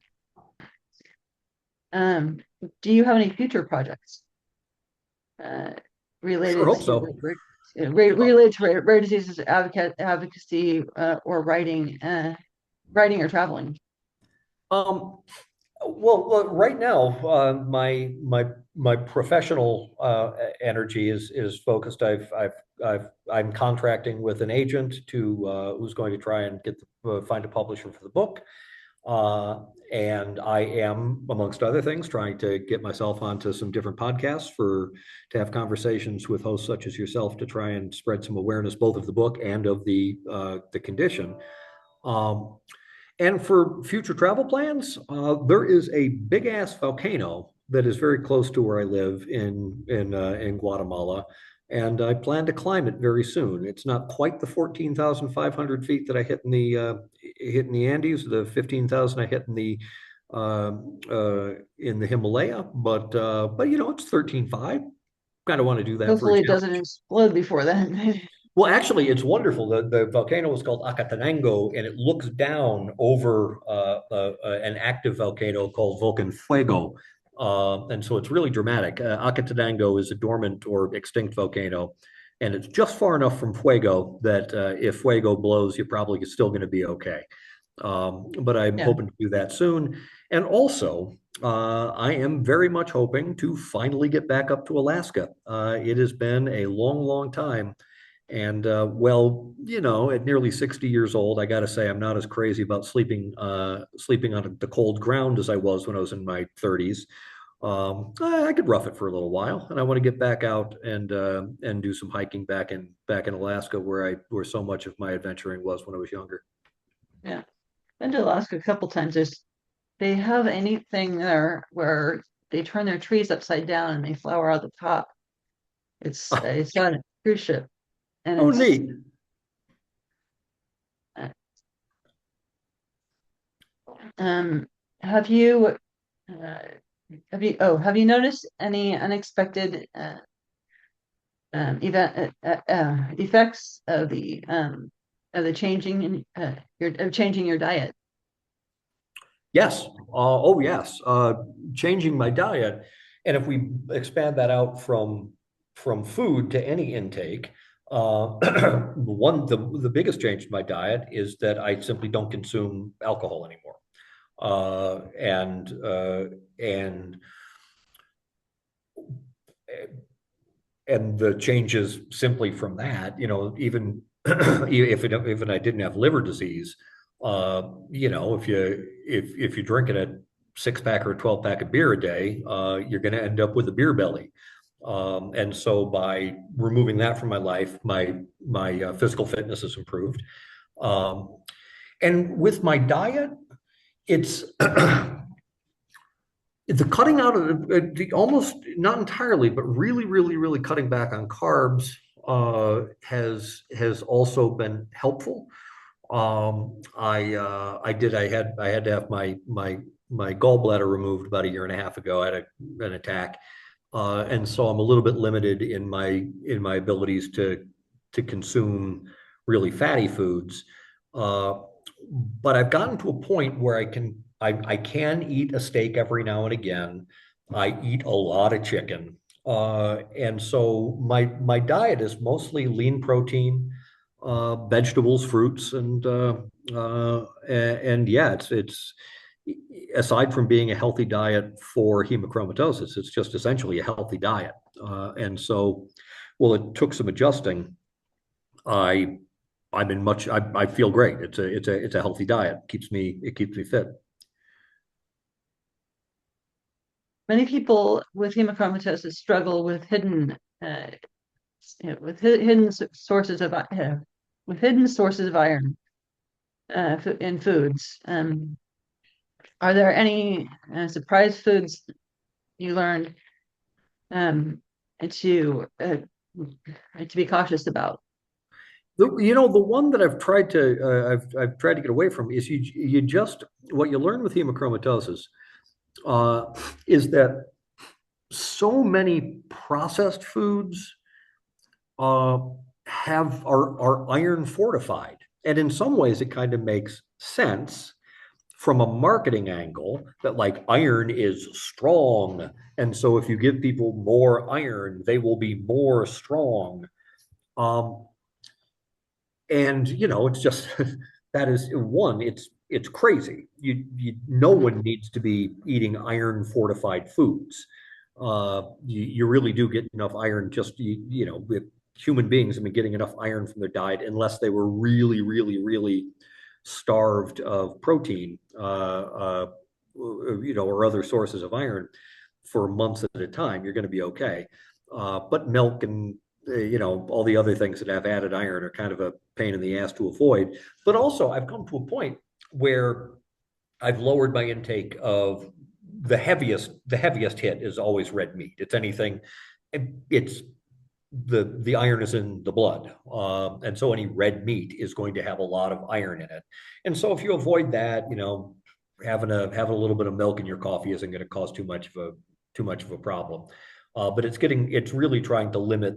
Do you have any future projects related Sure hope to so. related to rare diseases, advocacy, or writing or traveling? Well, right now, my professional energy is focused. I'm contracting with an agent who's going to try and find a publisher for the book. And I am, amongst other things, trying to get myself onto some different podcasts to have conversations with hosts such as yourself to try and spread some awareness both of the book and of the condition. And for future travel plans, there is a big ass volcano that is very close to where I live in Guatemala, and I plan to climb it very soon. It's not quite the 14,500 feet that I hit in the Andes, the 15,000 I hit in the Himalaya, but it's 13.5. Kind of want to do that. Hopefully, it doesn't explode before then. Well, actually, it's wonderful. The volcano is called Acatenango, and it looks down over an active volcano called Volcan Fuego. And so it's really dramatic. Acatenango is a dormant or extinct volcano, and it's just far enough from Fuego that if Fuego blows, you're probably still going to be okay. But I'm hoping to do that soon. And also, I am very much hoping to finally get back up to Alaska. It has been a long, long time. And at nearly 60 years old, I got to say I'm not as crazy about sleeping on the cold ground as I was when I was in my 30s. I could rough it for a little while, and I want to get back out and do some hiking back in Alaska, where so much of my adventuring was when I was younger. Yeah. Been to Alaska a couple times. They have anything there where they turn their trees upside down and they flower out the top. It's on a cruise ship, and Oh, it's neat. uh, um. Have you uh, have you noticed any unexpected effects of the changing in your of changing your diet? Yes. Oh, yes. Changing my diet, and if we expand that out from food to any intake, the biggest change in my diet is that I simply don't consume alcohol anymore. Uh, and uh, and and the changes simply from that, even if I didn't have liver disease, if you're drinking a 6 pack or a 12 pack of beer a day, you're going to end up with a beer belly. And so by removing that from my life, my physical fitness has improved. Um, and with my diet, it's the cutting out of the almost not entirely, but really, really, really cutting back on carbs has also been helpful. I had to have my gallbladder removed about a year and a half ago. I had an attack, and so I'm a little bit limited in my abilities to consume really fatty foods. Uh, but I've gotten to a point where I can eat a steak every now and again. I eat a lot of chicken. And so my diet is mostly lean protein, vegetables, fruits, and yeah, it's aside from being a healthy diet for hemochromatosis, it's just essentially a healthy diet. And so, well, it took some adjusting. I I feel great. It's a healthy diet. It keeps me fit. Many people with hemochromatosis struggle with uh, sources of with hidden sources of iron in foods. Are there any surprise foods you learned um, to to be cautious about? The one that I've tried to get away from is you just what you learn with hemochromatosis uh, is that so many processed foods uh, are iron fortified, and in some ways it kind of makes sense from a marketing angle that like iron is strong, and so if you give people more iron, they will be more strong. Um, and it's just that is one, it's crazy. No Mhm. one needs to be eating iron fortified foods. You really do get enough iron, just with human beings have been getting enough iron from their diet unless they were really, really, really starved of protein, or other sources of iron for months at a time. You're going to be okay. But milk and all the other things that have added iron are kind of a pain in the ass to avoid. But also, I've come to a point where I've lowered my intake of the heaviest hit is always red meat. It's anything, it's the iron is in the blood, and so any red meat is going to have a lot of iron in it. And so if you avoid that, having a little bit of milk in your coffee isn't going to cause too much of a problem. But it's really trying to limit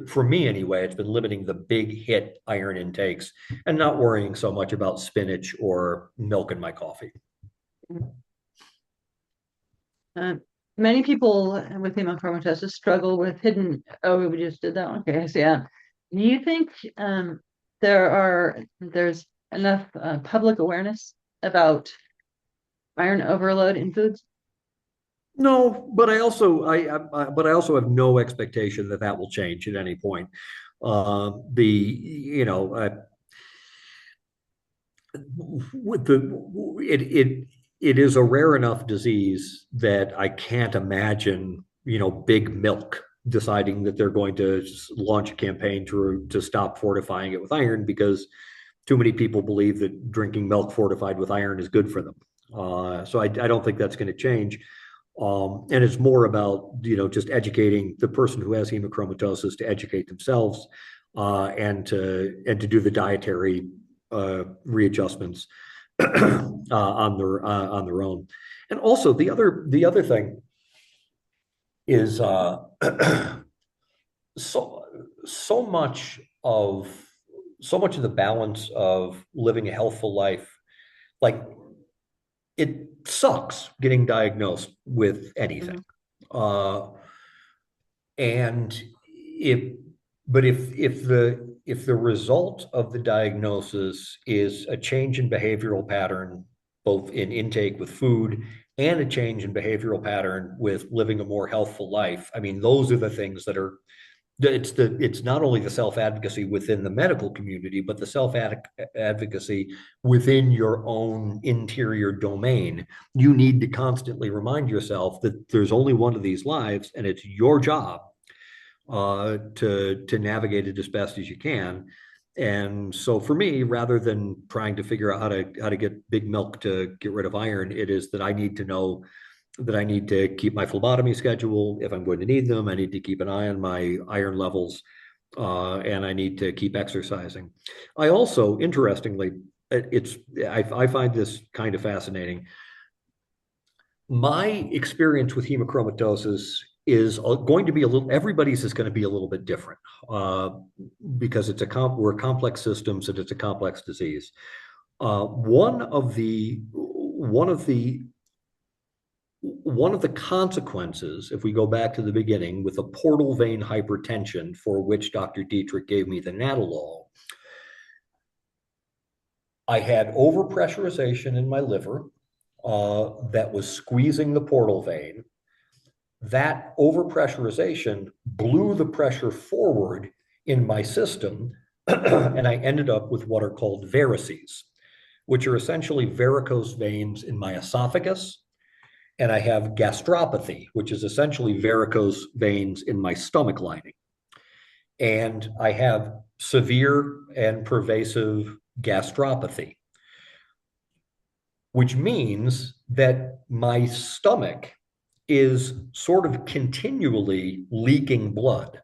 for me anyway, it's been limiting the big hit iron intakes and not worrying so much about spinach or milk in my coffee. Uh, Many people with hemochromatosis struggle with hidden. Oh, we just did that one. Okay, so yeah. Do you think there's enough public awareness about iron overload in foods? No, but I also have no expectation that that will change at any point. The you know With the it it is a rare enough disease that I can't imagine, big milk deciding that they're going to launch a campaign to stop fortifying it with iron, because too many people believe that drinking milk fortified with iron is good for them. So I don't think that's going to change. And it's more about, just educating the person who has hemochromatosis to educate themselves, and to do the dietary readjustments on their own. And also the other thing is so so much of the balance of living a healthful life, like, it sucks getting diagnosed with anything. Uh, and if but if the result of the diagnosis is a change in behavioral pattern, both in intake with food and a change in behavioral pattern with living a more healthful life, I mean, those are the things that are it's not only the self-advocacy within the medical community, but the self-advocacy within your own interior domain. You need to constantly remind yourself that there's only one of these lives, and it's your job to navigate it as best as you can. And so for me, rather than trying to figure out how to get big milk to get rid of iron, it is that I need to know that I need to keep my phlebotomy schedule if I'm going to need them. I need to keep an eye on my iron levels, and I need to keep exercising. I also, interestingly, I find this kind of fascinating. My experience with hemochromatosis is going to be everybody's is going to be a little bit different, uh, because we're complex systems and it's a complex disease. One of the consequences, if we go back to the beginning, with a portal vein hypertension for which Dr. Dietrich gave me the Nadolol, I had overpressurization in my liver that was squeezing the portal vein. That overpressurization blew the pressure forward in my system, and I ended up with what are called varices, which are essentially varicose veins in my esophagus. And I have gastropathy, which is essentially varicose veins in my stomach lining. And I have severe and pervasive gastropathy, which means that my stomach is sort of continually leaking blood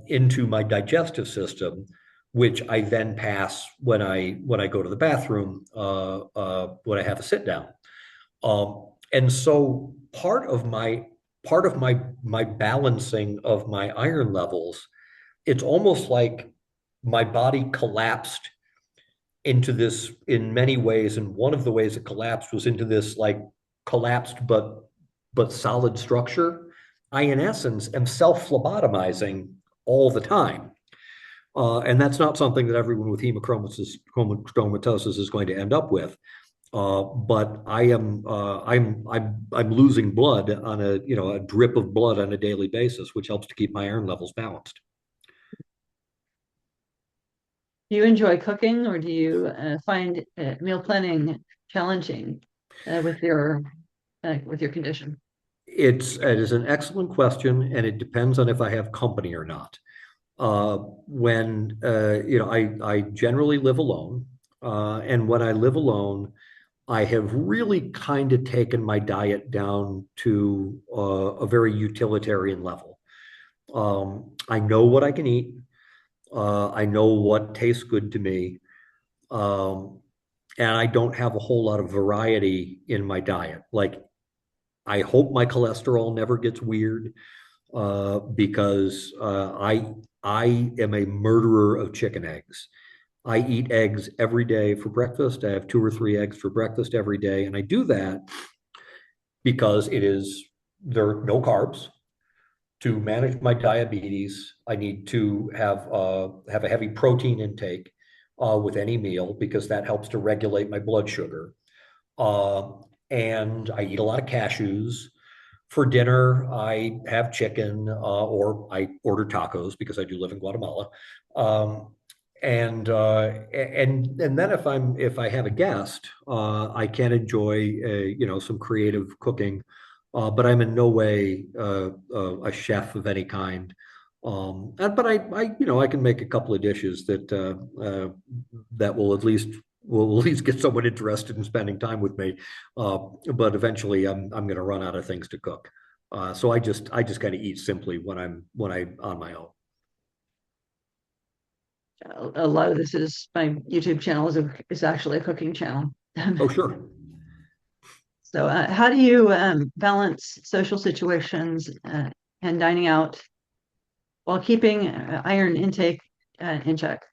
into my digestive system, which I then pass when I go to the bathroom, when I have a sit down. And so part of my balancing of my iron levels, it's almost like my body collapsed into this in many ways. And one of the ways it collapsed was into this, like, collapsed but solid structure. I, in essence, am self-phlebotomizing all the time. And that's not something that everyone with hemochromatosis is going to end up with. But I'm losing blood on a drip of blood on a daily basis, which helps to keep my iron levels balanced. Do you enjoy cooking, or do you find meal planning challenging with your condition? It is an excellent question, and it depends on if I have company or not. When I generally live alone, and when I live alone, I have really kind of taken my diet down to a very utilitarian level. I know what I can eat. I know what tastes good to me. Um, and I don't have a whole lot of variety in my diet. Like, I hope my cholesterol never gets weird, because I am a murderer of chicken eggs. I eat eggs every day for breakfast. I have 2 or 3 eggs for breakfast every day. And I do that because there are no carbs. To manage my diabetes, I need to have a heavy protein intake with any meal, because that helps to regulate my blood sugar. Uh, and I eat a lot of cashews. For dinner, I have chicken, or I order tacos because I do live in Guatemala. Um, and then if I have a guest, I can enjoy some creative cooking, but I'm in no way a chef of any kind. But I can make a couple of dishes that will at least get someone interested in spending time with me. But eventually, I'm going to run out of things to cook. So I just kind of eat simply when I'm on my own. A lot of this is my YouTube channel is actually a cooking channel. Oh, sure. So, how do you balance social situations and dining out while keeping iron intake in check?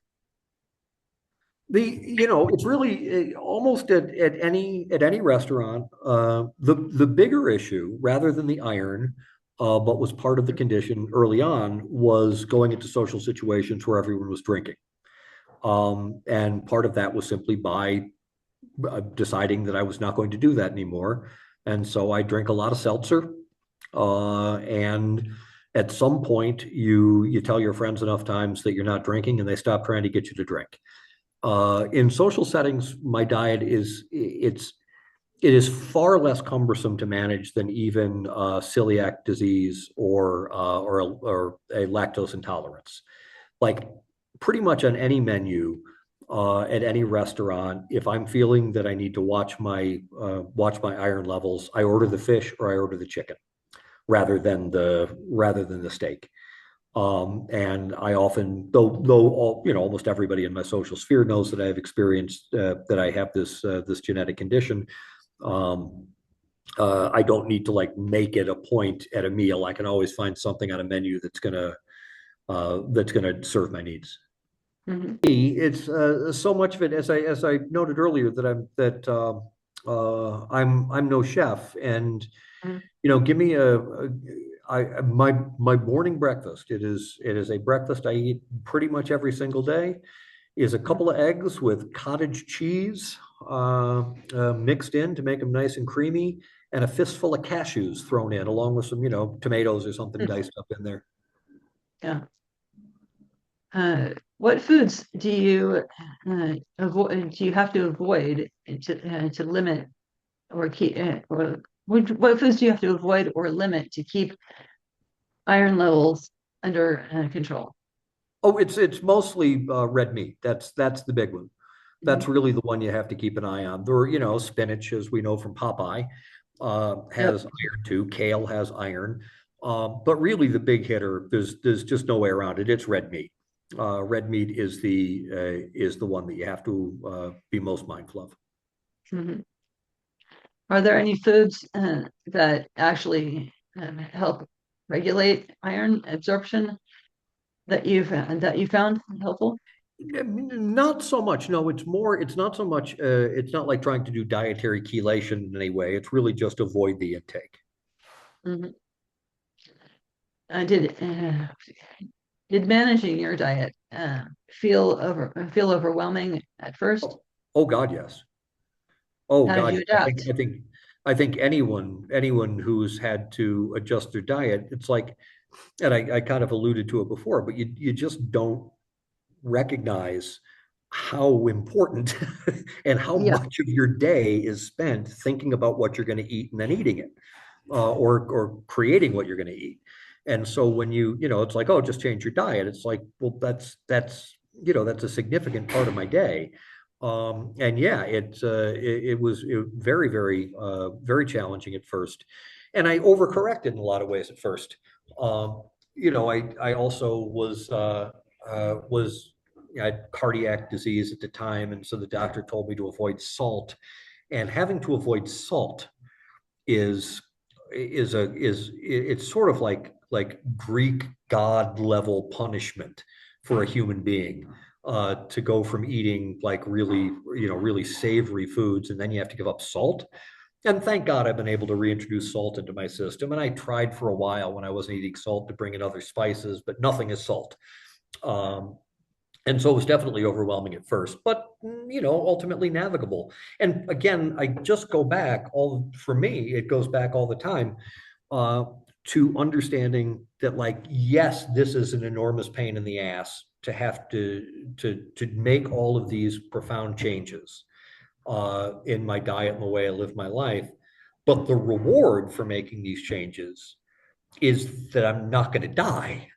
It's really almost at any restaurant. The bigger issue, rather than the iron, but was part of the condition early on, was going into social situations where everyone was drinking. And part of that was simply by deciding that I was not going to do that anymore. And so I drink a lot of seltzer. And at some point, you tell your friends enough times that you're not drinking, and they stop trying to get you to drink. In social settings, my diet is far less cumbersome to manage than even celiac disease or a lactose intolerance. Like pretty much on any menu at any restaurant, if I'm feeling that I need to watch my iron levels, I order the fish or I order the chicken rather than the steak. And I often, though almost everybody in my social sphere knows that I have experienced that I have this genetic condition. I don't need to like make it a point at a meal. I can always find something on a menu that's gonna serve my needs. Mhm. It's so much of it, as I noted earlier, that I'm no chef, and Mhm. give me my morning breakfast. It is a breakfast I eat pretty much every single day. Is a couple of eggs with cottage cheese mixed in to make them nice and creamy, and a fistful of cashews thrown in, along with some tomatoes or something diced up in there. Yeah. What foods do you avoid? Do you have to avoid to limit or keep or what foods do you have to avoid or limit to keep iron levels under control? Oh, it's mostly red meat. That's the big one. That's Mhm. really the one you have to keep an eye on. There, spinach, as we know from Popeye, Yep. has iron too. Kale has iron. But really the big hitter, there's just no way around it. It's red meat. Red meat is the one that you have to be most mindful of. Mhm. Are there any foods that actually help regulate iron absorption that you found helpful? Not so much. No, it's not so much. It's not like trying to do dietary chelation in any way. It's really just avoid the intake. Mhm. Uh, did uh, did managing your diet feel overwhelming at first? Oh God, yes. Oh How did God, you yes. I think adapt? I think I think anyone who's had to adjust their diet, it's like, and I kind of alluded to it before, but you just don't recognize how important and how Yeah, much of your day is spent thinking about what you're going to eat and then eating it, or creating what you're going to eat. And so when it's like, oh, just change your diet. It's like, well, that's a significant part of my day. And yeah, it was very, very, very challenging at first, and I overcorrected in a lot of ways at first. I also was I had cardiac disease at the time, and so the doctor told me to avoid salt. And having to avoid salt is it's sort of like Greek god level punishment for a human being, to go from eating like really savory foods, and then you have to give up salt. And thank God I've been able to reintroduce salt into my system. And I tried for a while when I wasn't eating salt to bring in other spices, but nothing is salt. Um, and so it was definitely overwhelming at first, but ultimately navigable. And again, I just go back all for me, it goes back all the time, uh, to understanding that, like, yes, this is an enormous pain in the ass. to have to make all of these profound changes in my diet and the way I live my life. But the reward for making these changes is that I'm not going to die,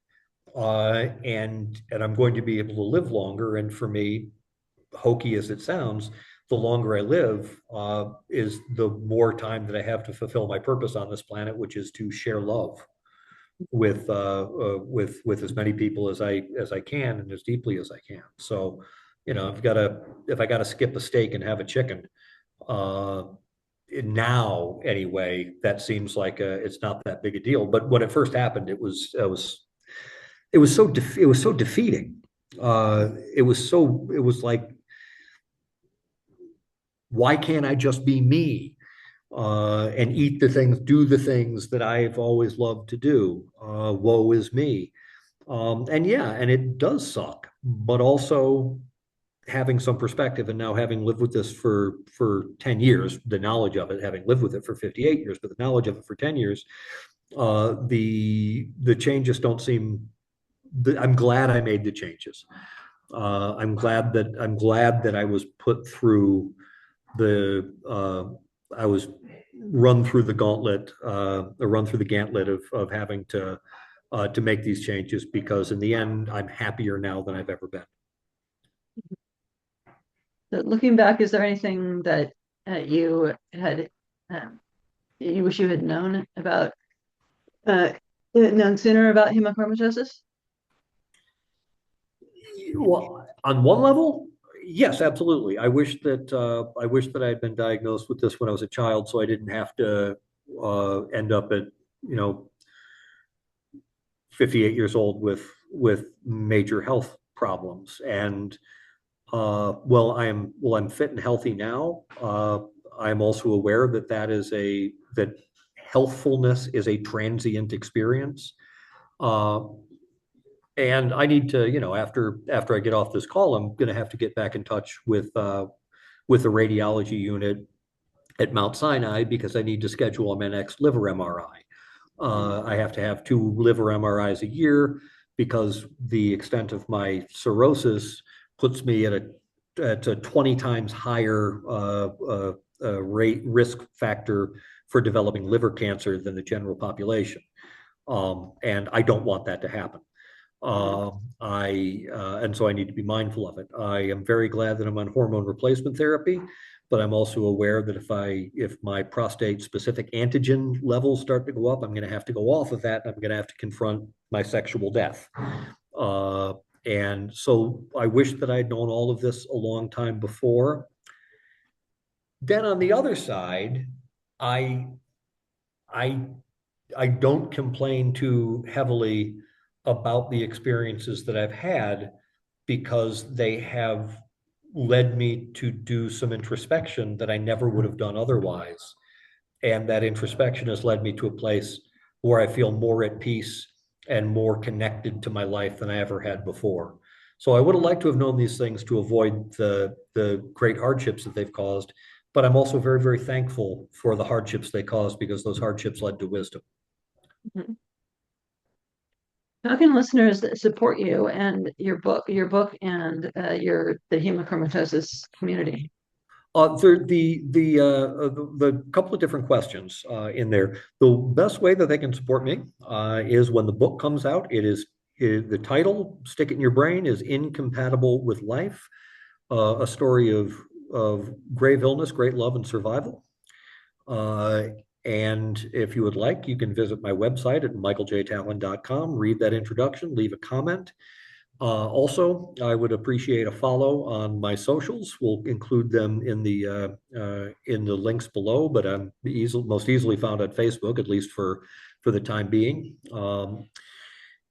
and I'm going to be able to live longer. And for me, hokey as it sounds, the longer I live is the more time that I have to fulfill my purpose on this planet, which is to share love with as many people as I can and as deeply as I can. So, if I got to skip a steak and have a chicken, uh, now anyway, that seems like it's not that big a deal. But when it first happened, it was so defeating. It was like, why can't I just be me and eat the things, do the things that I've always loved to do? Woe is me. And yeah, and it does suck, but also having some perspective, and now having lived with this for 10 years, the knowledge of it, having lived with it for 58 years, but the knowledge of it for 10 years, the changes don't seem, I'm glad I made the changes. I'm glad that I was put through I was run through the gauntlet, of having to make these changes, because in the end, I'm happier now than I've ever been. So looking back, is there anything that you had you wish you had known about known sooner about hemochromatosis? Well, on one level, yes, absolutely. I wish that I had been diagnosed with this when I was a child, so I didn't have to end up at 58 years old with major health problems. And I'm fit and healthy now. I'm also aware that healthfulness is a transient experience. And I need to, after I get off this call, I'm going to have to get back in touch with the radiology unit at Mount Sinai, because I need to schedule my next liver MRI. I have to have 2 liver MRIs a year, because the extent of my cirrhosis puts me at a 20 times higher risk factor for developing liver cancer than the general population. And I don't want that to happen. And so I need to be mindful of it. I am very glad that I'm on hormone replacement therapy, but I'm also aware that if my prostate specific antigen levels start to go up, I'm going to have to go off of that, and I'm going to have to confront my sexual death. And so I wish that I'd known all of this a long time before. Then on the other side, I don't complain too heavily about the experiences that I've had, because they have led me to do some introspection that I never would have done otherwise. And that introspection has led me to a place where I feel more at peace and more connected to my life than I ever had before. So I would have liked to have known these things to avoid the great hardships that they've caused, but I'm also very, very thankful for the hardships they caused, because those hardships led to wisdom. Mm-hmm. How can listeners support you and your book and the hemochromatosis community? The couple of different questions in there. The best way that they can support me is when the book comes out. The title, stick it in your brain, is Incompatible with Life, a story of grave illness, great love, and survival. And if you would like, you can visit my website at michaeljtalon.com, read that introduction, leave a comment. Also, I would appreciate a follow on my socials. We'll include them in the links below, but I'm most easily found on Facebook, at least for the time being.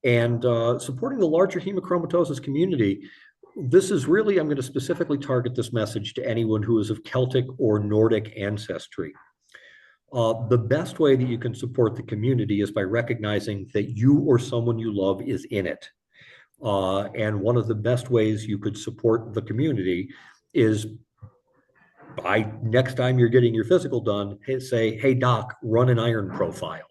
And supporting the larger hemochromatosis community. This is really, I'm going to specifically target this message to anyone who is of Celtic or Nordic ancestry. The best way that you can support the community is by recognizing that you or someone you love is in it. And one of the best ways you could support the community is by, next time you're getting your physical done, say, hey, doc, run an iron profile.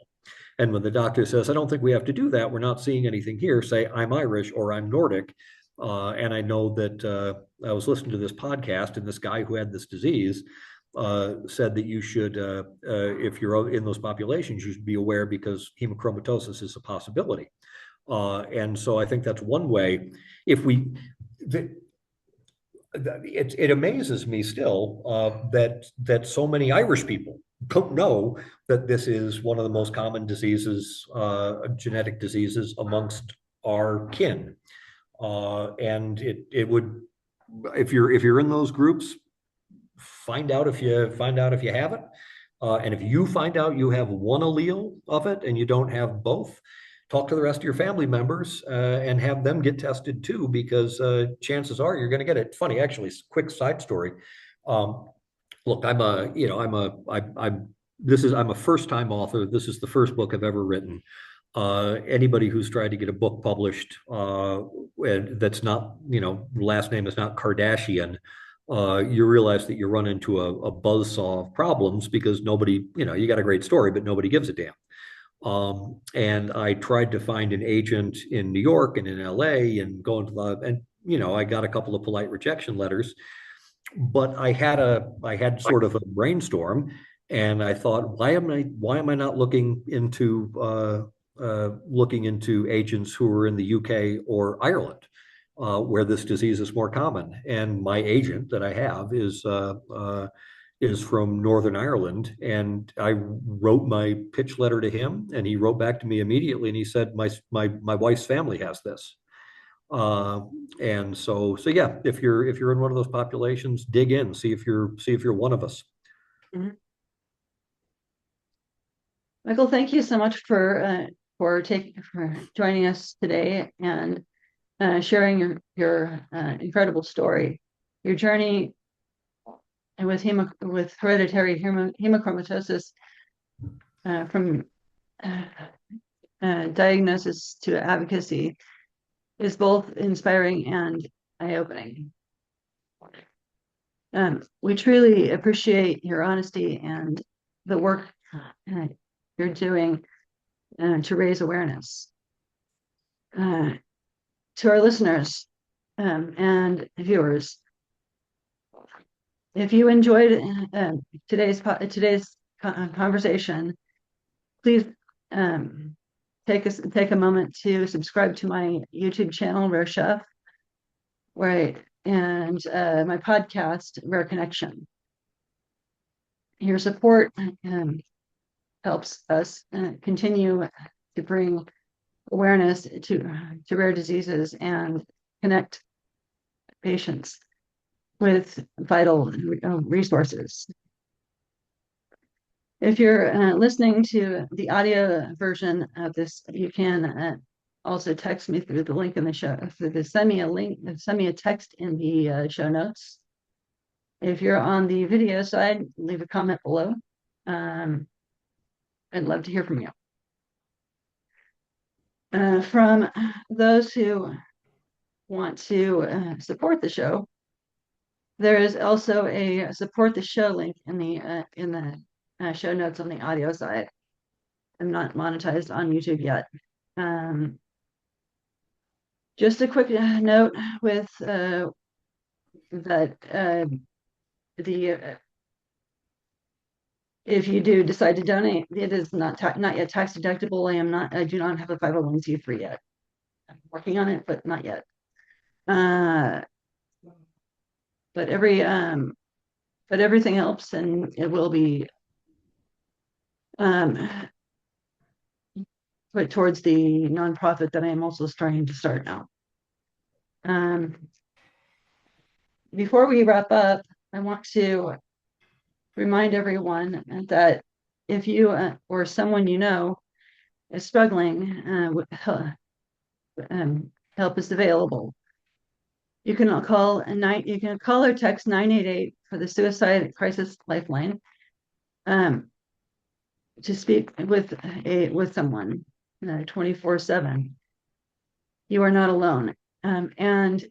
And when the doctor says, I don't think we have to do that, we're not seeing anything here, say, I'm Irish or I'm Nordic. And I know that I was listening to this podcast, and this guy who had this disease said that you should, if you're in those populations, you should be aware because hemochromatosis is a possibility. And so I think that's one way. If we, it amazes me still that so many Irish people don't know that this is one of the most common diseases, genetic diseases amongst our kin. And it would, if you're in those groups, find out if you have it. And if you find out you have one allele of it and you don't have both, talk to the rest of your family members and have them get tested too, because chances are you're going to get it. Funny, actually, quick side story. Look, I'm a first-time author. This is the first book I've ever written. Anybody who's tried to get a book published and that's not, last name is not Kardashian, you realize that you run into a buzzsaw of problems because nobody, you got a great story, but nobody gives a damn. And I tried to find an agent in New York and in LA and going to I got a couple of polite rejection letters, but I had sort of a brainstorm, and I thought, why am I not looking into agents who are in the UK or Ireland, where this disease is more common? And my agent that I have is from Northern Ireland, and I wrote my pitch letter to him, and he wrote back to me immediately, and he said, my wife's family has this. And so yeah, if you're in one of those populations, dig in, see if you're one of us. Mhm. Michael, thank you so much for joining us today and sharing your incredible story, your journey with hereditary hemochromatosis, from diagnosis to advocacy, is both inspiring and eye-opening. We truly appreciate your honesty and the work you're doing to raise awareness. To our listeners and viewers, if you enjoyed today's conversation, please take a moment to subscribe to my YouTube channel, Rare Chef, and my podcast, Rare Connection. Your support helps us continue to bring awareness to rare diseases and connect patients with vital resources. If you're listening to the audio version of this, you can also text me through the link in the show. Send me a text in the show notes. If you're on the video side, leave a comment below. I'd love to hear from you. From those who want to support the show, there is also a support the show link in the show notes on the audio side. I'm not monetized on YouTube yet. Just a quick note with that if you do decide to donate, it is not yet tax deductible. I do not have a 501c3 yet. I'm working on it, but not yet. But everything helps, and it will be put towards the nonprofit that I am also starting to start now. Before we wrap up, I want to remind everyone that if you or someone you know is struggling, help is available. You can call or text 988 for the Suicide Crisis Lifeline to speak with someone 24/7. You are not alone, and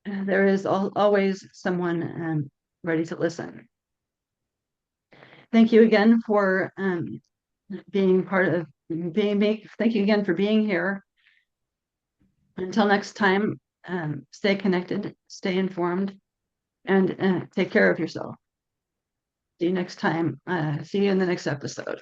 there is always someone ready to listen. Thank you again for being part of Thank you again for being here. Until next time, stay connected, stay informed, and take care of yourself. See you next time. See you in the next episode.